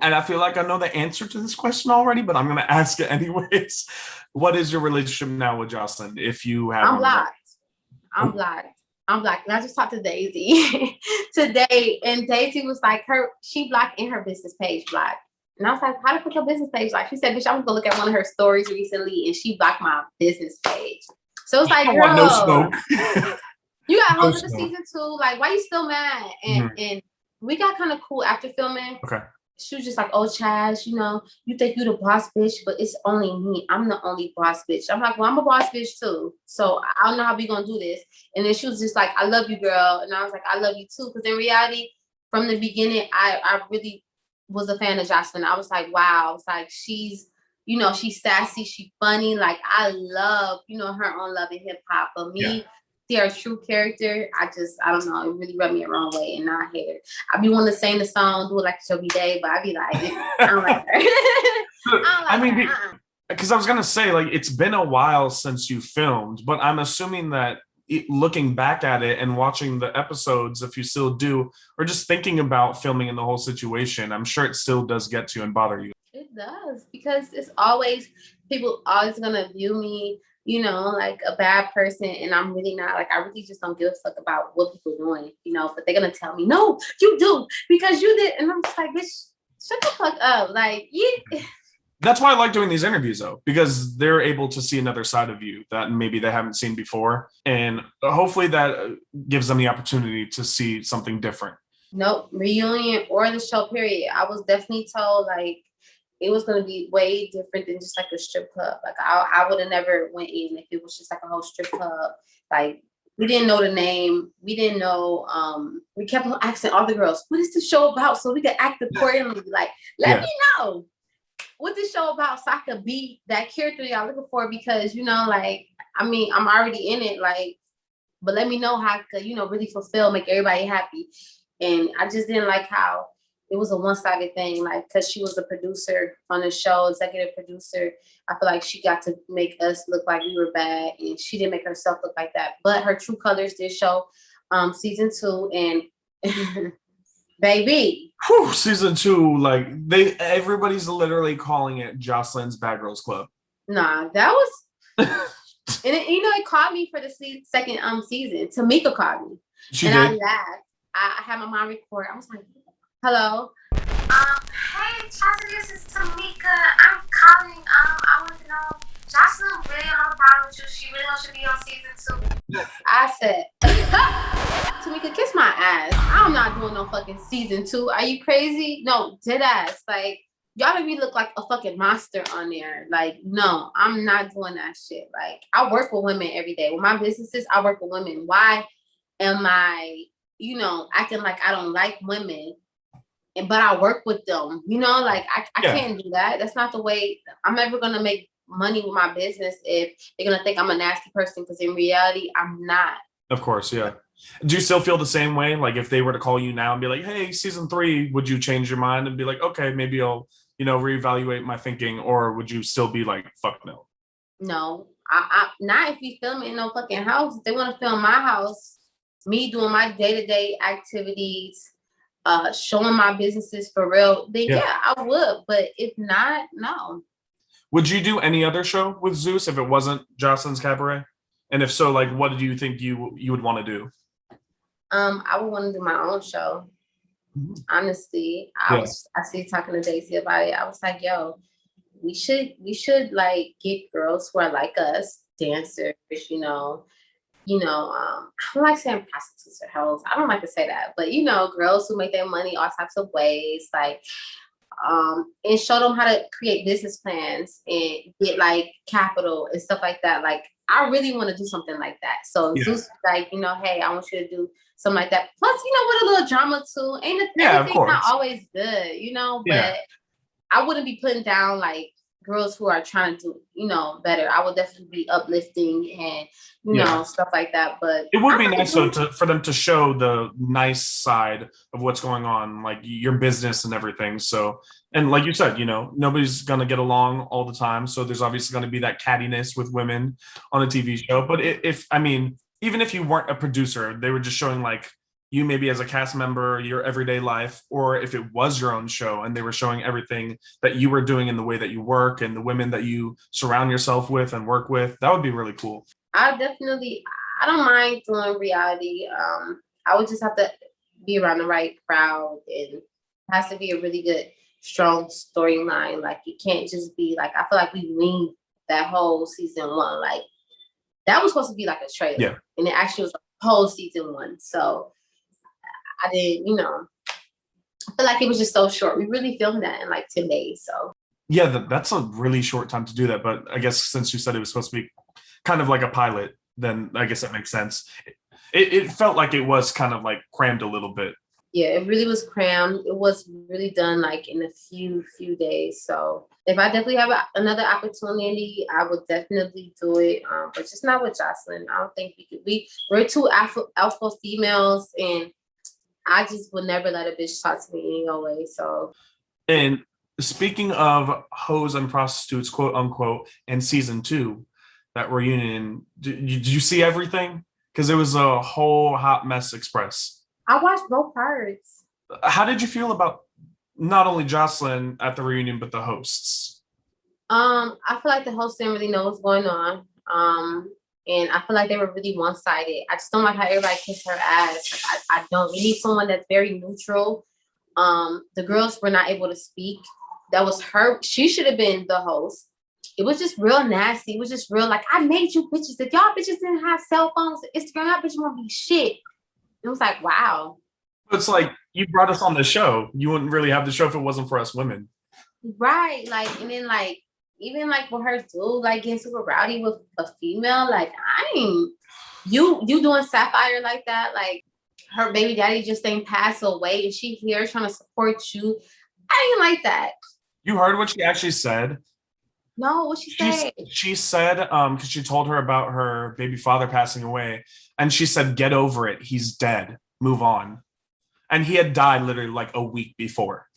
And I feel like I know the answer to this question already, but I'm going to ask it anyways. What is your relationship now with Joseline? If you have, I'm blocked. And I just talked to Daisy today, and Daisy was like, she blocked in her business page blocked. And I was like, how to put your business page blocked? She said, bitch, I was going to look at one of her stories recently, and she blocked my business page. So it's like, girl, no smoke. You got hold of the season 2. Like, why you still mad? And we got kind of cool after filming. Okay. she was just like, oh, Chaz, you know, you think you the boss bitch, but it's only me. I'm the only boss bitch. I'm like, well, I'm a boss bitch too. So I don't know how we gonna do this. And then she was just like, I love you, girl. And I was like, I love you too. Because in reality, from the beginning, I really was a fan of Joseline. I was like, wow. I was like, she's, you know, she's sassy, she's funny. Like, I love, you know, her on Love and Hip Hop. But me, see her true character, I don't know, it really rubbed me the wrong way, and now I hate her. I be wanting to sing the song, do it like it's every day, but I be like, I don't like her. I don't like I mean, her. because I was gonna say, like, it's been a while since you filmed, but I'm assuming that looking back at it and watching the episodes, if you still do, or just thinking about filming in the whole situation, I'm sure it still does get to you and bother you. It does, because it's always, people always gonna view me, you know, like a bad person, and I'm really not. Like, I really just don't give a fuck about what people doing, you know, but they're gonna tell me, no, you do, because you did, and I'm just like, bitch, shut the fuck up. Like, yeah. That's why I like doing these interviews, though, because they're able to see another side of you that maybe they haven't seen before, and hopefully that gives them the opportunity to see something different. Nope, reunion or the show, period. I was definitely told, like, it was gonna be way different than just like a strip club. Like, I would have never went in if it was just like a whole strip club. Like, we didn't know the name. We didn't know. We kept on asking all the girls, what is the show about? So we could act accordingly. Like, let me know what this show about so I could be that character y'all looking for, because, you know, like, I mean, I'm already in it, like, but let me know how I could, you know, really fulfill, make everybody happy. And I just didn't like how it was a one-sided thing, like, because she was a producer on the show, executive producer. I feel like she got to make us look like we were bad, and she didn't make herself look like that. But her true colors did show season 2, and baby. Whew, season 2, like, everybody's literally calling it Joseline's Bad Girls Club. Nah, that was, and it, you know, it called me for the second season. Tamika called me, She and did. I laughed. I had my mom record. I was like, hello. Hey, Chazzity, this is Tamika. I'm calling. I want to know, Joseline really on a problem with you. She really wants you to be on season 2. I said, Tamika, kiss my ass. I'm not doing no fucking season 2. Are you crazy? No, dead ass. Like, y'all make me look like a fucking monster on there. Like, no, I'm not doing that shit. Like, I work with women every day. With my businesses, I work with women. Why am I, you know, acting like I don't like women, but I work with them? You know, like, I can't do that. That's not the way. I'm never gonna make money with my business if they're gonna think I'm a nasty person, because in reality, I'm not. Of course, yeah. Do you still feel the same way? Like, if they were to call you now and be like, hey, season 3, would you change your mind and be like, okay, maybe I'll, you know, reevaluate my thinking, or would you still be like, fuck no? No, I not if you film it in no fucking house. If they want to film my house, me doing my day-to-day activities, showing my businesses for real, then yeah, I would. But if not, no. Would you do any other show with Zeus if it wasn't Joselines Cabaret? And if so, like, what do you think you would want to do? I would want to do my own show. Honestly, I see talking to Daisy about it. I was like, yo, we should like get girls who are like us, dancers, you know, I don't like saying prostitutes or hoes. I don't like to say that, but, you know, girls who make their money all types of ways, like, and show them how to create business plans and get like capital and stuff like that. Like, I really want to do something like that. So Zeus, like, you know, hey, I want you to do something like that. Plus, you know, with a little drama too. Everything's not always good, you know, but I wouldn't be putting down like girls who are trying to do, you know, better. I would definitely be uplifting and, you know, stuff like that. But it would be nice for them to show the nice side of what's going on, like your business and everything. So, and like you said, you know, nobody's going to get along all the time. So there's obviously going to be that cattiness with women on a TV show. But even if you weren't a producer, they were just showing like you maybe as a cast member, your everyday life, or if it was your own show and they were showing everything that you were doing in the way that you work and the women that you surround yourself with and work with, that would be really cool. I don't mind doing reality. I would just have to be around the right crowd, and it has to be a really good, strong storyline. Like, you can't just be like, I feel like we leaned that whole season 1. Like, that was supposed to be like a trailer, and it actually was a whole season 1. So I didn't, you know, I feel like it was just so short. We really filmed that in like 10 days. So Yeah, that's a really short time to do that. But I guess since you said it was supposed to be kind of like a pilot, then I guess that makes sense. It felt like it was kind of like crammed a little bit. yeah, it really was crammed. It was really done like in a few days. So if I definitely have another opportunity, I would definitely do it. But just not with Joseline. I don't think we could. We're two alpha females, and I just would never let a bitch talk to me any way. So. And speaking of hoes and prostitutes, quote unquote, in season 2, that reunion, did you see everything? Because it was a whole hot mess express. I watched both parts. How did you feel about not only Joseline at the reunion, but the hosts? I feel like the host didn't really know what's going on. And I feel like they were really one-sided. I just don't like how everybody kissed her ass. Like, I don't. We need someone that's very neutral. The girls were not able to speak. That was her. She should have been the host. It was just real nasty. It was just real like, I made you bitches. If y'all bitches didn't have cell phones, Instagram, y'all bitches won't be shit. It was like, wow. It's like, you brought us on the show. You wouldn't really have the show if it wasn't for us women. Right. Like, and then like, even like with her dude, like getting super rowdy with a female, like you doing Sapphire like that, like her baby daddy just ain't passed away and she here trying to support you. I didn't like that. You heard what she actually said? No, what she said? She said, because she told her about her baby father passing away, and she said, get over it. He's dead. Move on. And he had died literally like a week before.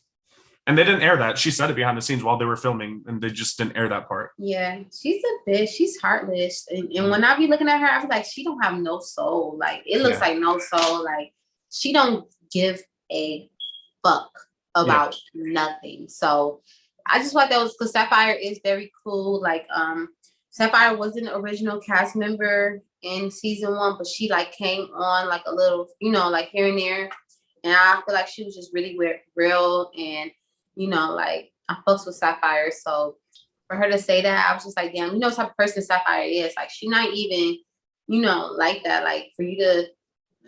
And they didn't air that. She said it behind the scenes while they were filming, and they just didn't air that part. Yeah, she's a bitch. She's heartless. And when I be looking at her, I be like, she don't have no soul. Like, it looks like no soul. Like, she don't give a fuck about nothing. So I just thought that was because Sapphire is very cool. Like, Sapphire wasn't an original cast member in season 1, but she like came on like a little, like here and there. And I feel like she was just really real and like I fucks with Sapphire. So for her to say that, I was just like, damn, what type of person Sapphire is. Like, she not even, like that. Like, for you to,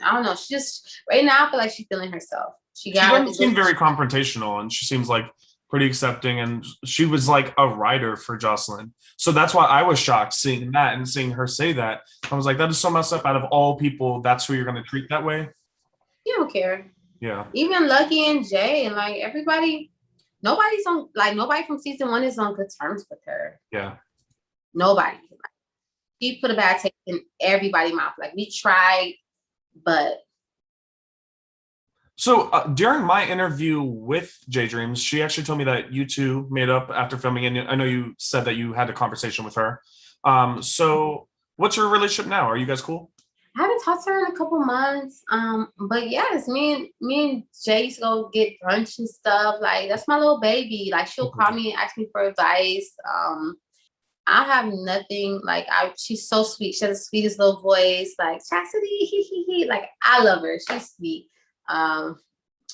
I don't know. She just, right now, I feel like she's feeling herself. She doesn't seem very confrontational, and she seems like pretty accepting. And she was like a writer for Joseline. So that's why I was shocked seeing that and seeing her say that. I was like, that is so messed up. Out of all people, that's who you're going to treat that way. You don't care. Yeah. Even Lucky and Jay and like everybody. Nobody from season 1 is on good terms with her. Yeah. Nobody. She put a bad taste in everybody's mouth. Like, we tried, but. So during my interview with J Dreams, she actually told me that you two made up after filming, and I know you said that you had a conversation with her. So what's your relationship now? Are you guys cool? I haven't talked to her in a couple months. But yes, me and Jay used to go get brunch and stuff. Like, that's my little baby. Like, she'll call me and ask me for advice. I have nothing. Like, she's so sweet. She has the sweetest little voice. Like, Chazzity, like, I love her. She's sweet. I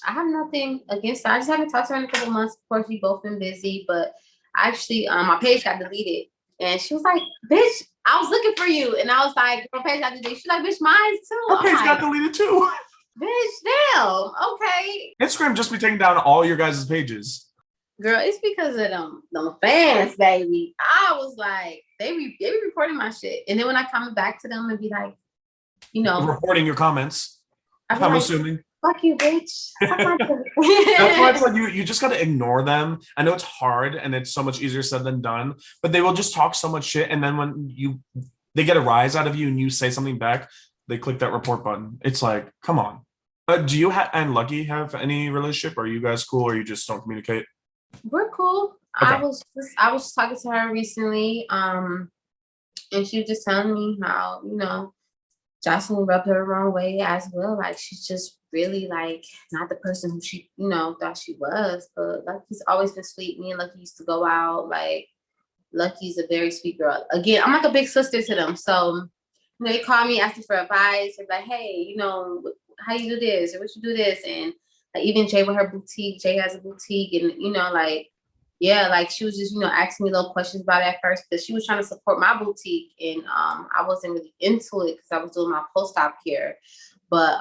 have nothing against her. I just haven't talked to her in a couple months. Of course, we both been busy. But actually, my page got deleted. And she was like, bitch, I was looking for you. And I was like, her page got deleted. She's like, bitch, mine too. Her page got deleted too. Bitch, damn. Okay. Instagram just be taking down all your guys' pages. Girl, it's because of them fans, baby. I was like, they be reporting my shit. And then when I come back to them and be like, reporting your comments, I'm assuming. Fuck you, bitch. That's why it's like you just gotta ignore them. I know it's hard and it's so much easier said than done, but they will just talk so much shit, and then when they get a rise out of you and you say something back, they click that report button. It's like, come on. Do you and Lucky have any relationship? Are you guys cool, or you just don't communicate? We're cool. Okay. I was just talking to her recently, and she was just telling me how, Joseline rubbed her the wrong way as well. Like, she's just really like not the person who she, thought she was. But Lucky's always been sweet. Me and Lucky used to go out. Like, Lucky's a very sweet girl. Again, I'm like a big sister to them. So they call me asking for advice. They're like, hey, how you do this or what you do this, and like even Jay with her boutique. Jay has a boutique, and like she was just asking me little questions about it at first because she was trying to support my boutique, and I wasn't really into it because I was doing my post-op care. But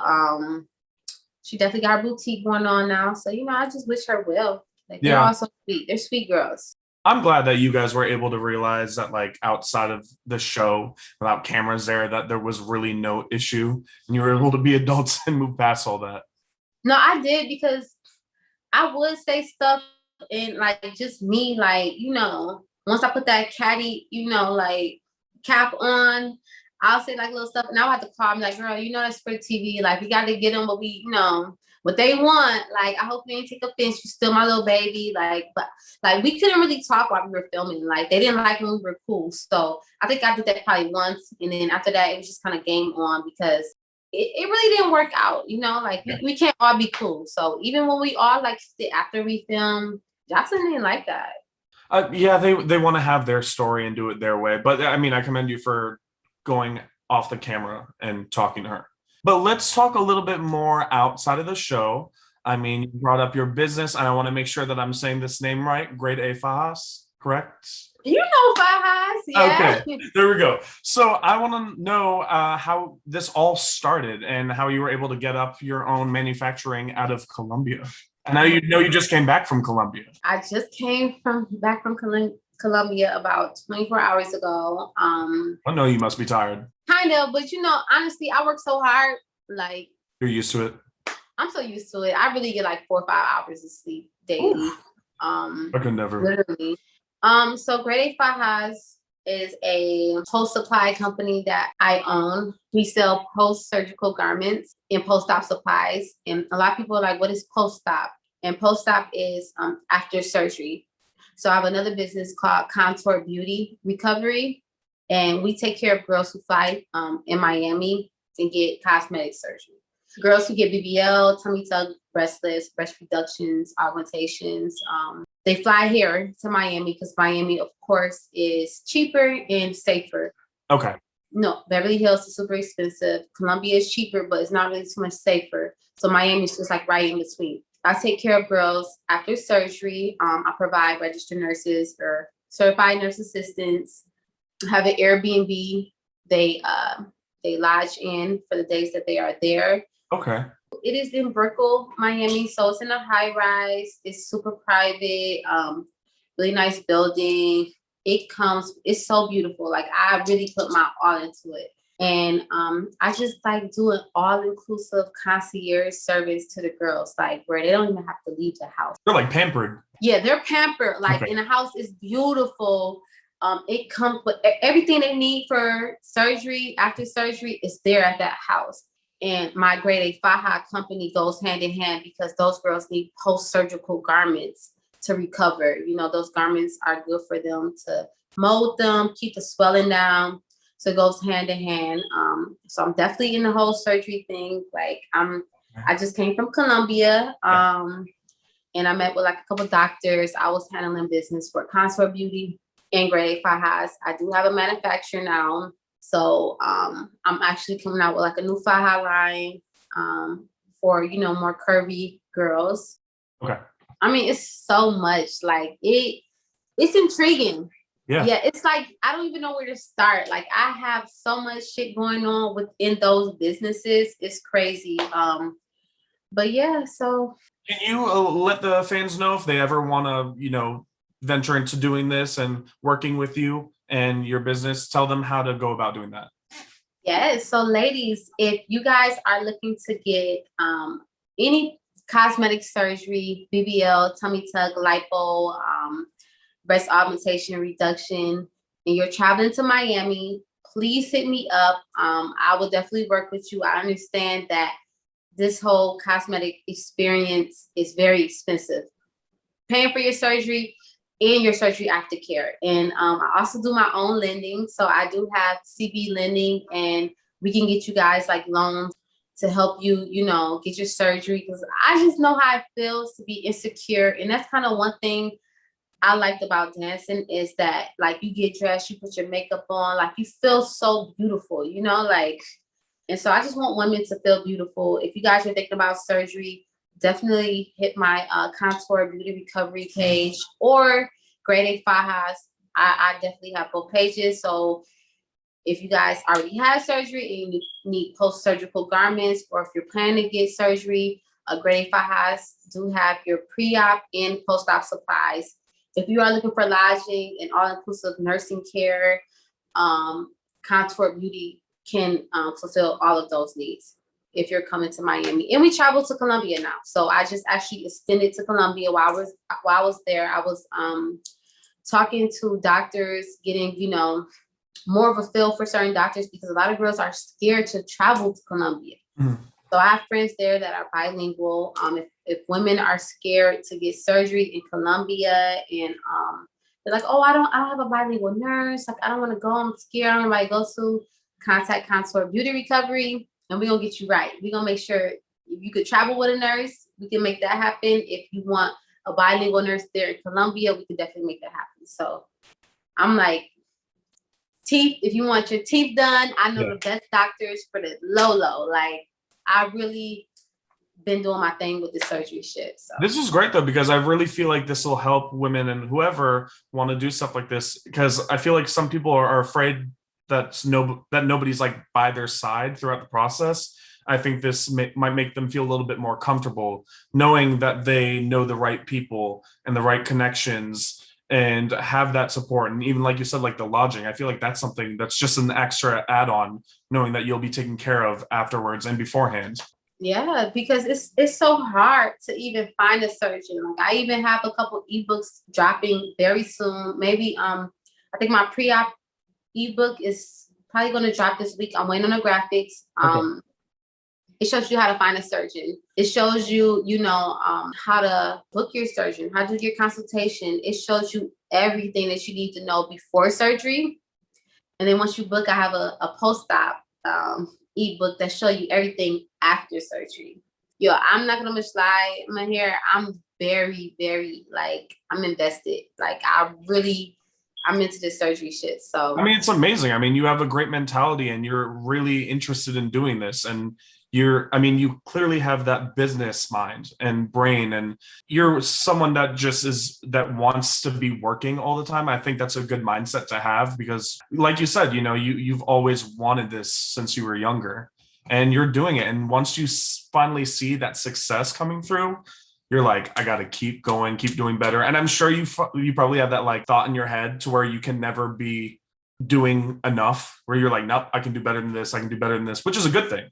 She definitely got her boutique going on now. So, you know, I just wish her well. Like, they're Yeah. all so sweet. They're sweet girls. I'm glad that you guys were able to realize that, like, outside of the show, without cameras there, that there was really no issue, and you were able to be adults and move past all that. No, I did, because I would say stuff and like just me, like, you know, once I put that catty, you know, like cap on, I'll say like little stuff, and I'll have to call me like, girl, you know, that's for TV. Like, we got to get them what we, you know, what they want. Like, I hope you ain't take offense. You still my little baby. Like, but like we couldn't really talk while we were filming. Like, they didn't like when we were cool. So I think I did that probably once, and then after that, it was just kind of game on, because it really didn't work out, you know, like we can't all be cool. So even when we all like sit after we film, Jocelyn didn't like that. Yeah, they want to have their story and do it their way. But I mean, I commend you for going off the camera and talking to her. But let's talk a little bit more outside of the show. I mean, you brought up your business, and I want to make sure that I'm saying this name right. Grade A Fajas, correct? You know, Fajas, yeah. Okay, there we go. So I want to know how this all started and how you were able to get up your own manufacturing out of Colombia. And now you know you just came back from Colombia. I just came back from Colombia about 24 hours ago. I know you must be tired. Kind of, but you know, honestly, I work so hard. Like, You're used to it. I'm so used to it. I really get like 4 or 5 hours of sleep daily. Oof. I could never. Literally. So Grade A Fajas is a post supply company that I own. We sell post-surgical garments and post-op supplies. And a lot of people are like, what is post-op? And post-op is after surgery. So I have another business called Contour Beauty Recovery. And we take care of girls who fly in Miami and get cosmetic surgery. Girls who get BBL, tummy tuck, breast lifts, breast reductions, augmentations. They fly here to Miami because Miami, of course, is cheaper and safer. Okay. No, Beverly Hills is super expensive. Colombia is cheaper, but it's not really too much safer. So Miami is just like right in between. I take care of girls after surgery. I provide registered nurses or certified nurse assistants. I have an Airbnb. They lodge in for the days that they are there. Okay. It is in Brickell, Miami, so it's in a high rise. It's super private, really nice building. It's so beautiful. Like, I really put my all into it. And I just like doing all-inclusive concierge service to the girls, like where they don't even have to leave the house. They're like pampered. Yeah, they're pampered. Like, Okay. in the house is beautiful. It comes with everything they need for surgery. After surgery, is there at that house. And my Grade A Faja company goes hand in hand because those girls need post-surgical garments to recover. You know, those garments are good for them to mold them, keep the swelling down. So it goes hand in hand. So I'm definitely in the whole surgery thing. Like, I just came from Colombia. And I met with like a couple doctors. I was handling business for Contour Beauty and Grade A Fajas. I do have a manufacturer now. So I'm actually coming out with like a new Faja line for, you know, more curvy girls. Okay. I mean, it's so much. Like, it's intriguing. Yeah. Yeah, it's like, I don't even know where to start. Like, I have so much shit going on within those businesses. It's crazy. But yeah, so. Can you let the fans know if they ever want to, you know, venture into doing this and working with you and your business? Tell them how to go about doing that. Yes. So ladies, if you guys are looking to get any cosmetic surgery, BBL, tummy tuck, lipo, breast augmentation, reduction, and you're traveling to Miami, please hit me up. I will definitely work with you. I understand that this whole cosmetic experience is very expensive. Paying for your surgery and your surgery aftercare. And I also do my own lending. So I do have CB lending, and we can get you guys like loans to help you, you know, get your surgery. Because I just know how it feels to be insecure. And that's kind of one thing I liked about dancing is that, like, you get dressed, you put your makeup on, like, you feel so beautiful, you know, like, and so I just want women to feel beautiful. If you guys are thinking about surgery, definitely hit my Contour Beauty Recovery page or Grade A Fajas. I definitely have both pages. So if you guys already had surgery and you need post-surgical garments, or if you're planning to get surgery, Grade A Fajas do have your pre-op and post-op supplies. If you are looking for lodging and all-inclusive nursing care, Contour Beauty can fulfill all of those needs if you're coming to Miami. And we travel to Colombia now. So I just actually extended to Colombia while I was there. I was talking to doctors, getting, you know, more of a feel for certain doctors, because a lot of girls are scared to travel to Colombia. So I have friends there that are bilingual. If women are scared to get surgery in Colombia, and they're like, oh, I don't have a bilingual nurse. Like, I don't want to go. I'm scared. I don't know where I go to. Contact Contour Beauty Recovery, and we're gonna get you right. We're gonna make sure if you could travel with a nurse, we can make that happen. If you want a bilingual nurse there in Colombia, we can definitely make that happen. So I'm like, teeth, if you want your teeth done, I know the best doctors for the low. Like, I really been doing my thing with the surgery shit. So this is great though, because I really feel like this will help women and whoever want to do stuff like this, because I feel like some people are afraid that nobody's like by their side throughout the process. I think this might make them feel a little bit more comfortable knowing that they know the right people and the right connections and have that support. And even like you said, like the lodging, I feel like that's something that's just an extra add-on, knowing that you'll be taken care of afterwards and beforehand. Yeah, because it's so hard to even find a surgeon. Like, I even have a couple ebooks dropping very soon. Maybe I think my pre-op ebook is probably going to drop this week. I'm waiting on the graphics. Okay. It shows you how to find a surgeon. It shows you, you know, how to book your surgeon, how to do your consultation. It shows you everything that you need to know before surgery. And then once you book, I have a post-op ebook that show you everything after surgery. Yo, I'm not gonna lie, Maher, I'm very, very, like, I'm invested. Like, I'm into this surgery shit. So I mean, it's amazing. I mean, you have a great mentality and you're really interested in doing this. And you clearly have that business mind and brain, and you're someone that wants to be working all the time. I think that's a good mindset to have, because like you said, you know, you've always wanted this since you were younger, and you're doing it. And once you finally see that success coming through, you're like, I got to keep going, keep doing better. And I'm sure you probably have that like thought in your head to where you can never be doing enough, where you're like, nope, I can do better than this. I can do better than this, which is a good thing.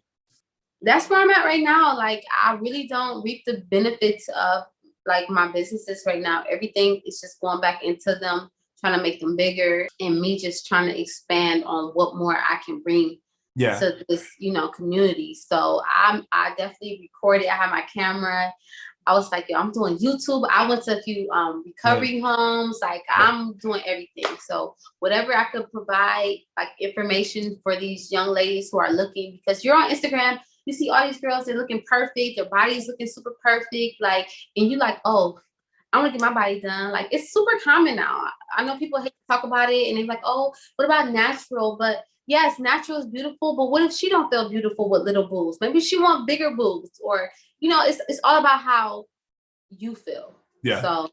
That's where I'm at right now. Like, I really don't reap the benefits of like my businesses right now. Everything is just going back into them, trying to make them bigger, and me just trying to expand on what more I can bring to this, you know, community. So I definitely recorded. I have my camera. I was like, yo, I'm doing YouTube. I went to a few recovery homes. Like, I'm doing everything. So whatever I could provide, like, information for these young ladies who are looking, because you're on Instagram, you see all these girls, they're looking perfect, their body's looking super perfect, like, and you like, oh, I want to get my body done. Like, it's super common now. I know people hate to talk about it, and they're like, oh, what about natural? But yes, natural is beautiful, but what if she don't feel beautiful with little boobs? Maybe she want bigger boobs, or, you know, it's all about how you feel. Yeah. So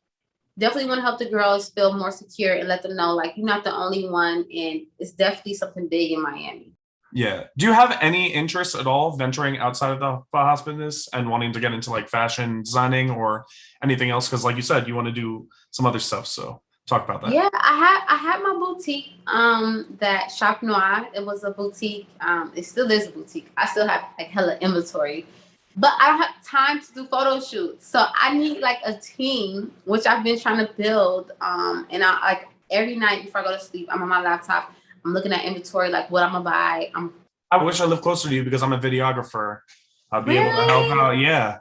definitely want to help the girls feel more secure and let them know, like, you're not the only one, and it's definitely something big in Miami. Yeah. Do you have any interest at all venturing outside of the Fajas business and wanting to get into like fashion designing or anything else? Because like you said, you want to do some other stuff. So talk about that. Yeah, I had my boutique, that Shop Noir. It was a boutique. It still is a boutique. I still have like hella inventory, but I don't have time to do photo shoots. So I need like a team, which I've been trying to build. And I like every night before I go to sleep, I'm on my laptop. I'm looking at inventory, like what I'm gonna buy. I wish I lived closer to you because I'm a videographer. I'll be able to help out. Yeah.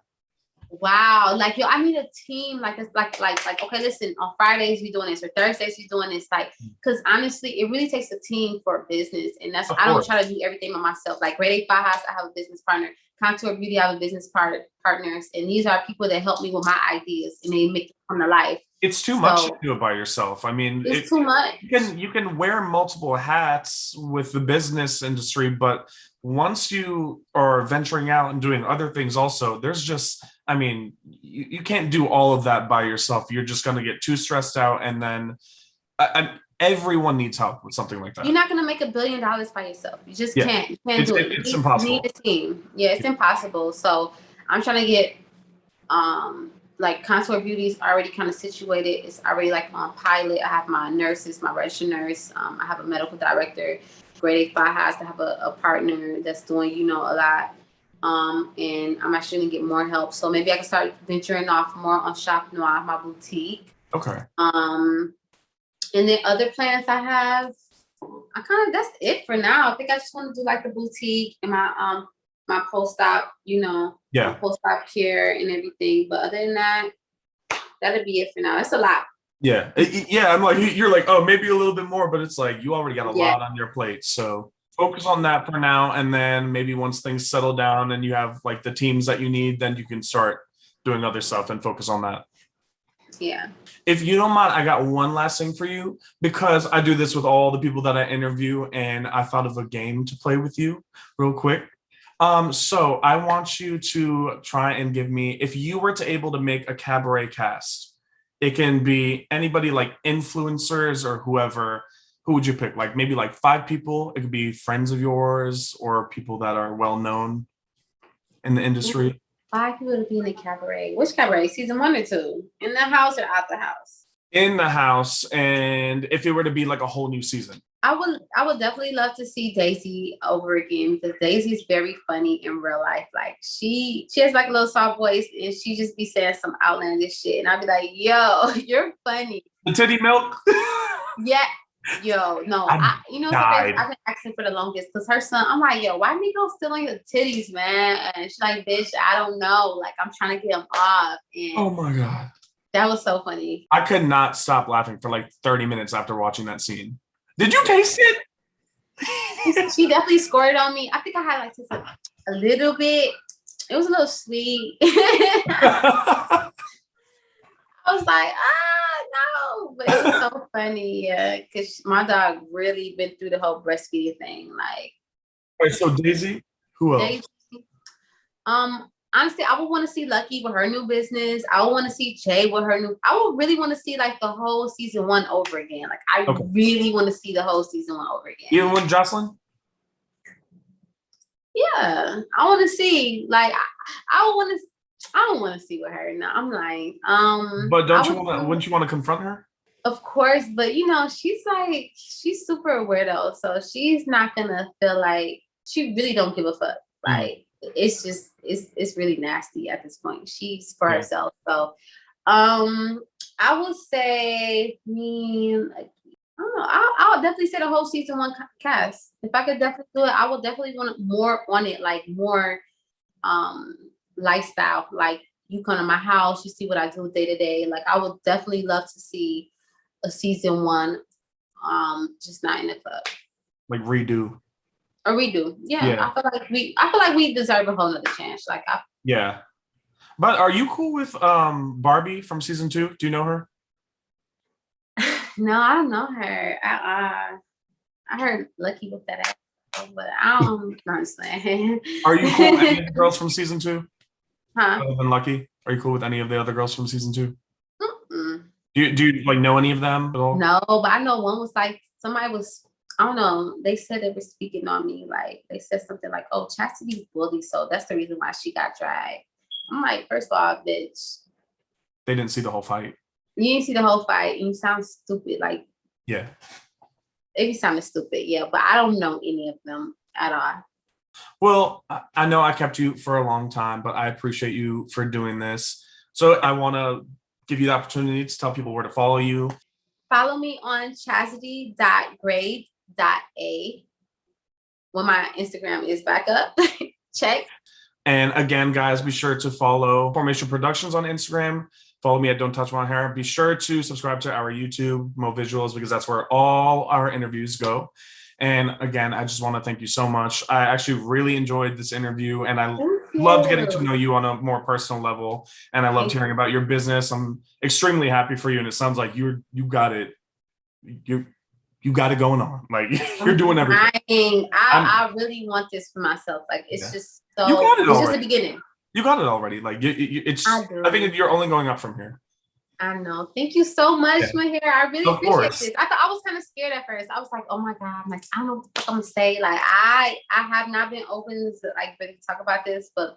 Wow. Like, yo, I need a team like this, like, okay, listen, on Fridays we doing this, or Thursdays we doing this. Like, because honestly, it really takes a team for business. And that's, I don't try to do everything by myself. Like Grade A Fajas, I have a business partner. Contour Beauty, I have a business partners. And these are people that help me with my ideas, and they make it come to life. It's too much to do it by yourself. I mean, it's too much. You can wear multiple hats with the business industry, but once you are venturing out and doing other things also, there's just, I mean, you can't do all of that by yourself. You're just going to get too stressed out. And then everyone needs help with something like that. You're not going to make $1 billion by yourself. You just can't. You can't do it. It's impossible. You need a team. Yeah, it's impossible. So I'm trying to get Like Contour Beauty is already kind of situated. It's already like on pilot. I have my nurses, my registered nurse. I have a medical director. Grade A5 has to have a partner that's doing, a lot. And I'm actually gonna get more help. So maybe I can start venturing off more on Shop Noir, my boutique. Okay. And then other plans I have, that's it for now. I think I just want to do like the boutique and my post-op, my post-op care and everything. But other than that, that'll be it for now. It's a lot. Yeah. I'm like, you're like, oh, maybe a little bit more, but it's like, you already got a lot on your plate. So focus on that for now. And then maybe once things settle down and you have like the teams that you need, then you can start doing other stuff and focus on that. Yeah. If you don't mind, I got one last thing for you, because I do this with all the people that I interview, and I thought of a game to play with you real quick. So I want you to try and give me, if you were to able to make a cabaret cast, it can be anybody like influencers or whoever. Who would you pick? Like maybe like 5 people. It could be friends of yours or people that are well known in the industry. 5 people to be in a cabaret. Which cabaret? Season 1 or 2? In the house or out the house? In the house. And if it were to be like a whole new season. I would definitely love to see Daisy over again, because Daisy is very funny in real life. Like she has like a little soft voice and she just be saying some outlandish shit. And I'd be like, yo, you're funny. The titty milk? Yeah. Yo, no. I've been asking for the longest because her son, I'm like, yo, why Nico still on your titties, man? And she's like, bitch, I don't know. Like, I'm trying to get him off. And oh my God. That was so funny. I could not stop laughing for like 30 minutes after watching that scene. Did you taste it? She definitely scored on me. I think I had like just a little bit. It was a little sweet. I was like, no. But it was so funny, yeah, because my dog really been through the whole breastfeeding thing. Like, wait, so Daisy? Who else? Daisy, honestly, I would want to see Lucky with her new business. I would want to see Jay with her new. I would really want to see like the whole season 1 over again. Like, I really want to see the whole season 1 over again. Even with Joseline? Yeah, I want to see. Like, I don't want to see with her. No, I'm like, But wouldn't you want to confront her? Of course, but she's super weirdo, so she's not gonna feel like, she really don't give a fuck. Like, it's just it's really nasty at this point. She's for herself. So I would say like, I don't know. I'll definitely say the whole season 1 cast. If I could definitely do it, I would definitely want more on it, like more lifestyle. Like, you come to my house, you see what I do day to day. Like, I would definitely love to see a season 1, just not in the club. Like redo. A redo. Yeah. I feel like we deserve a whole nother chance. Like, yeah. But are you cool with Barbie from season 2? Do you know her? No, I don't know her. I heard Lucky with that ass, but I don't understand. Are you cool with any of the girls from season 2? Huh? Other than Lucky? Are you cool with any of the other girls from season 2? Mm-mm. Do you like know any of them at all? No, but I know one was like, somebody was, I don't know, they said they were speaking on me. Like, they said something like, oh, Chazzity bully, so that's the reason why she got dragged. I'm like, first of all, bitch. They didn't see the whole fight. You didn't see the whole fight, and you sound stupid. Like, yeah. It be sounding stupid, yeah, but I don't know any of them at all. Well, I know I kept you for a long time, but I appreciate you for doing this. So I want to give you the opportunity to tell people where to follow you. Follow me on chazzity.grade.a when my Instagram is back up. Check. And again, guys, be sure to follow Formation Productions on Instagram. Follow me at Don't Touch My Hair. Be sure to subscribe to our YouTube, Mo Visuals, because that's where all our interviews go. And again, I just want to thank you so much. I actually really enjoyed this interview, and I loved getting to know you on a more personal level. And I loved hearing about your business. I'm extremely happy for you, and it sounds like you got it. You got it going on. Like, you're doing everything. I really want this for myself. Like, it's just so. You got it it's already. just the beginning. You got it already. Like, it's. I think you're only going up from here. I know. Thank you so much, Maher. I really appreciate this. I thought I was kind of scared at first. I was like, oh my God, like, I don't know what I'm gonna say. Like, I have not been open to like really talk about this, but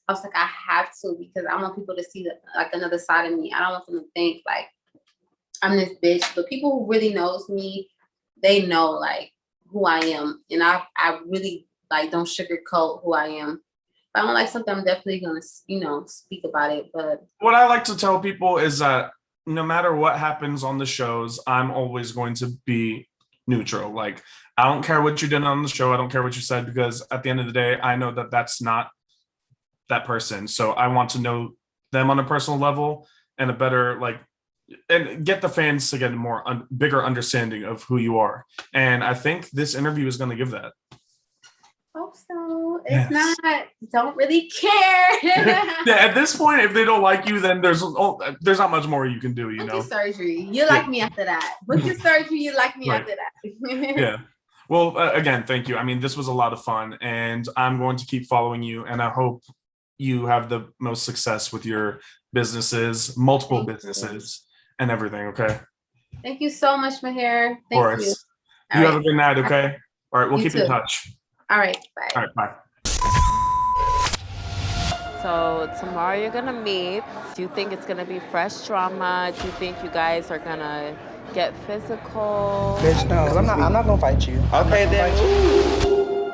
I was like, I have to, because I want people to see like another side of me. I don't want them to think like I'm this bitch. But people who really knows me, they know like who I am, and I really like don't sugarcoat who I am. If I don't like something, I'm definitely gonna speak about it. But what I like to tell people is that no matter what happens on the shows, I'm always going to be neutral. Like, I don't care what you did on the show. I don't care what you said, because at the end of the day, I know that that's not that person. So I want to know them on a personal level and a better, like, and get the fans to get a more bigger understanding of who you are. And I think this interview is going to give that. Hope so. It's not. Don't really care. Yeah, at this point, if they don't like you, then there's not much more you can do. You Book know, your surgery. You like me after that. Book your surgery. You like me after that. Yeah. Well, again, thank you. I mean, this was a lot of fun, and I'm going to keep following you, and I hope you have the most success with your businesses, multiple businesses, and everything. Okay. Thank you so much, Maher. Thank you. You have a good night. Okay. All right. We'll keep in touch. All right. Bye. All right. Bye. So tomorrow you're gonna meet. Do you think it's gonna be fresh drama? Do you think you guys are gonna get physical? Bitch, no, because I'm not gonna fight you. Okay, then.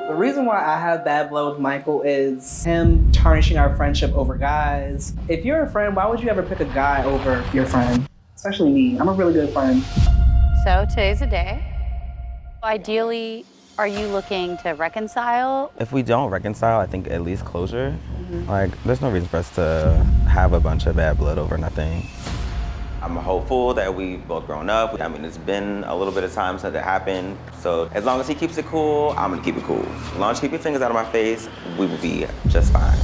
The reason why I have bad blood with Michael is him tarnishing our friendship over guys. If you're a friend, why would you ever pick a guy over your friend? Especially me. I'm a really good friend. So today's the day. Ideally, are you looking to reconcile? If we don't reconcile, I think at least closure. Like, there's no reason for us to have a bunch of bad blood over nothing. I'm hopeful that we've both grown up. I mean, it's been a little bit of time since it happened. So as long as he keeps it cool, I'm gonna keep it cool. As long as you keep your fingers out of my face, we will be just fine.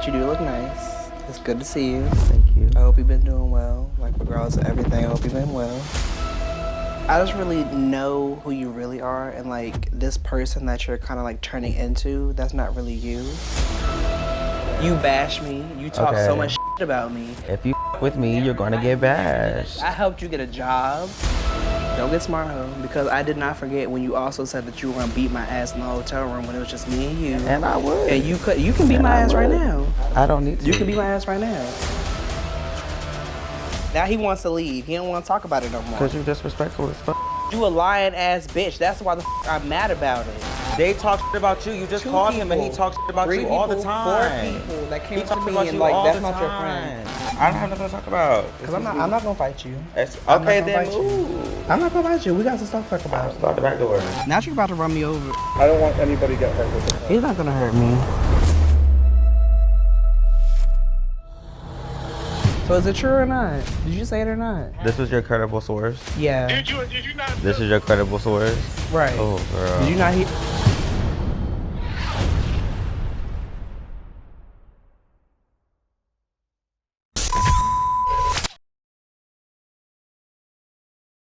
You do look nice. It's good to see you. Thank you. I hope you've been doing well. Like, regardless of everything, I hope you've been well. I just really know who you really are, and like this person that you're kind of like turning into, that's not really you. You bash me. You talk so much shit about me. If you with me, you're gonna get bashed. I helped you get a job. Don't get smart, ho, because I did not forget when you also said that you were gonna beat my ass in the hotel room when it was just me and you. And I would. And you can beat my ass right now. I don't need to. You can beat my ass right now. Now he wants to leave. He don't want to talk about it no more. Because you're disrespectful as fuck. You a lying ass bitch. That's why I'm mad about it. They talk shit about you. You just called him and he talks shit about you all the time. 4 people that came He to talks me about and you like, all that's the not your time. friend. I don't have nothing to talk about. Because I'm not going to fight you. Okay, then move. I'm not going to fight you. We got some stuff to talk about. Start the back door. Now you're about to run me over. I don't want anybody to get hurt with it. He's not going to hurt me. So is it true or not? Did you say it or not? This was your credible source? Yeah. Did you not? This is your credible source? Right. Oh, girl. Did you not hear?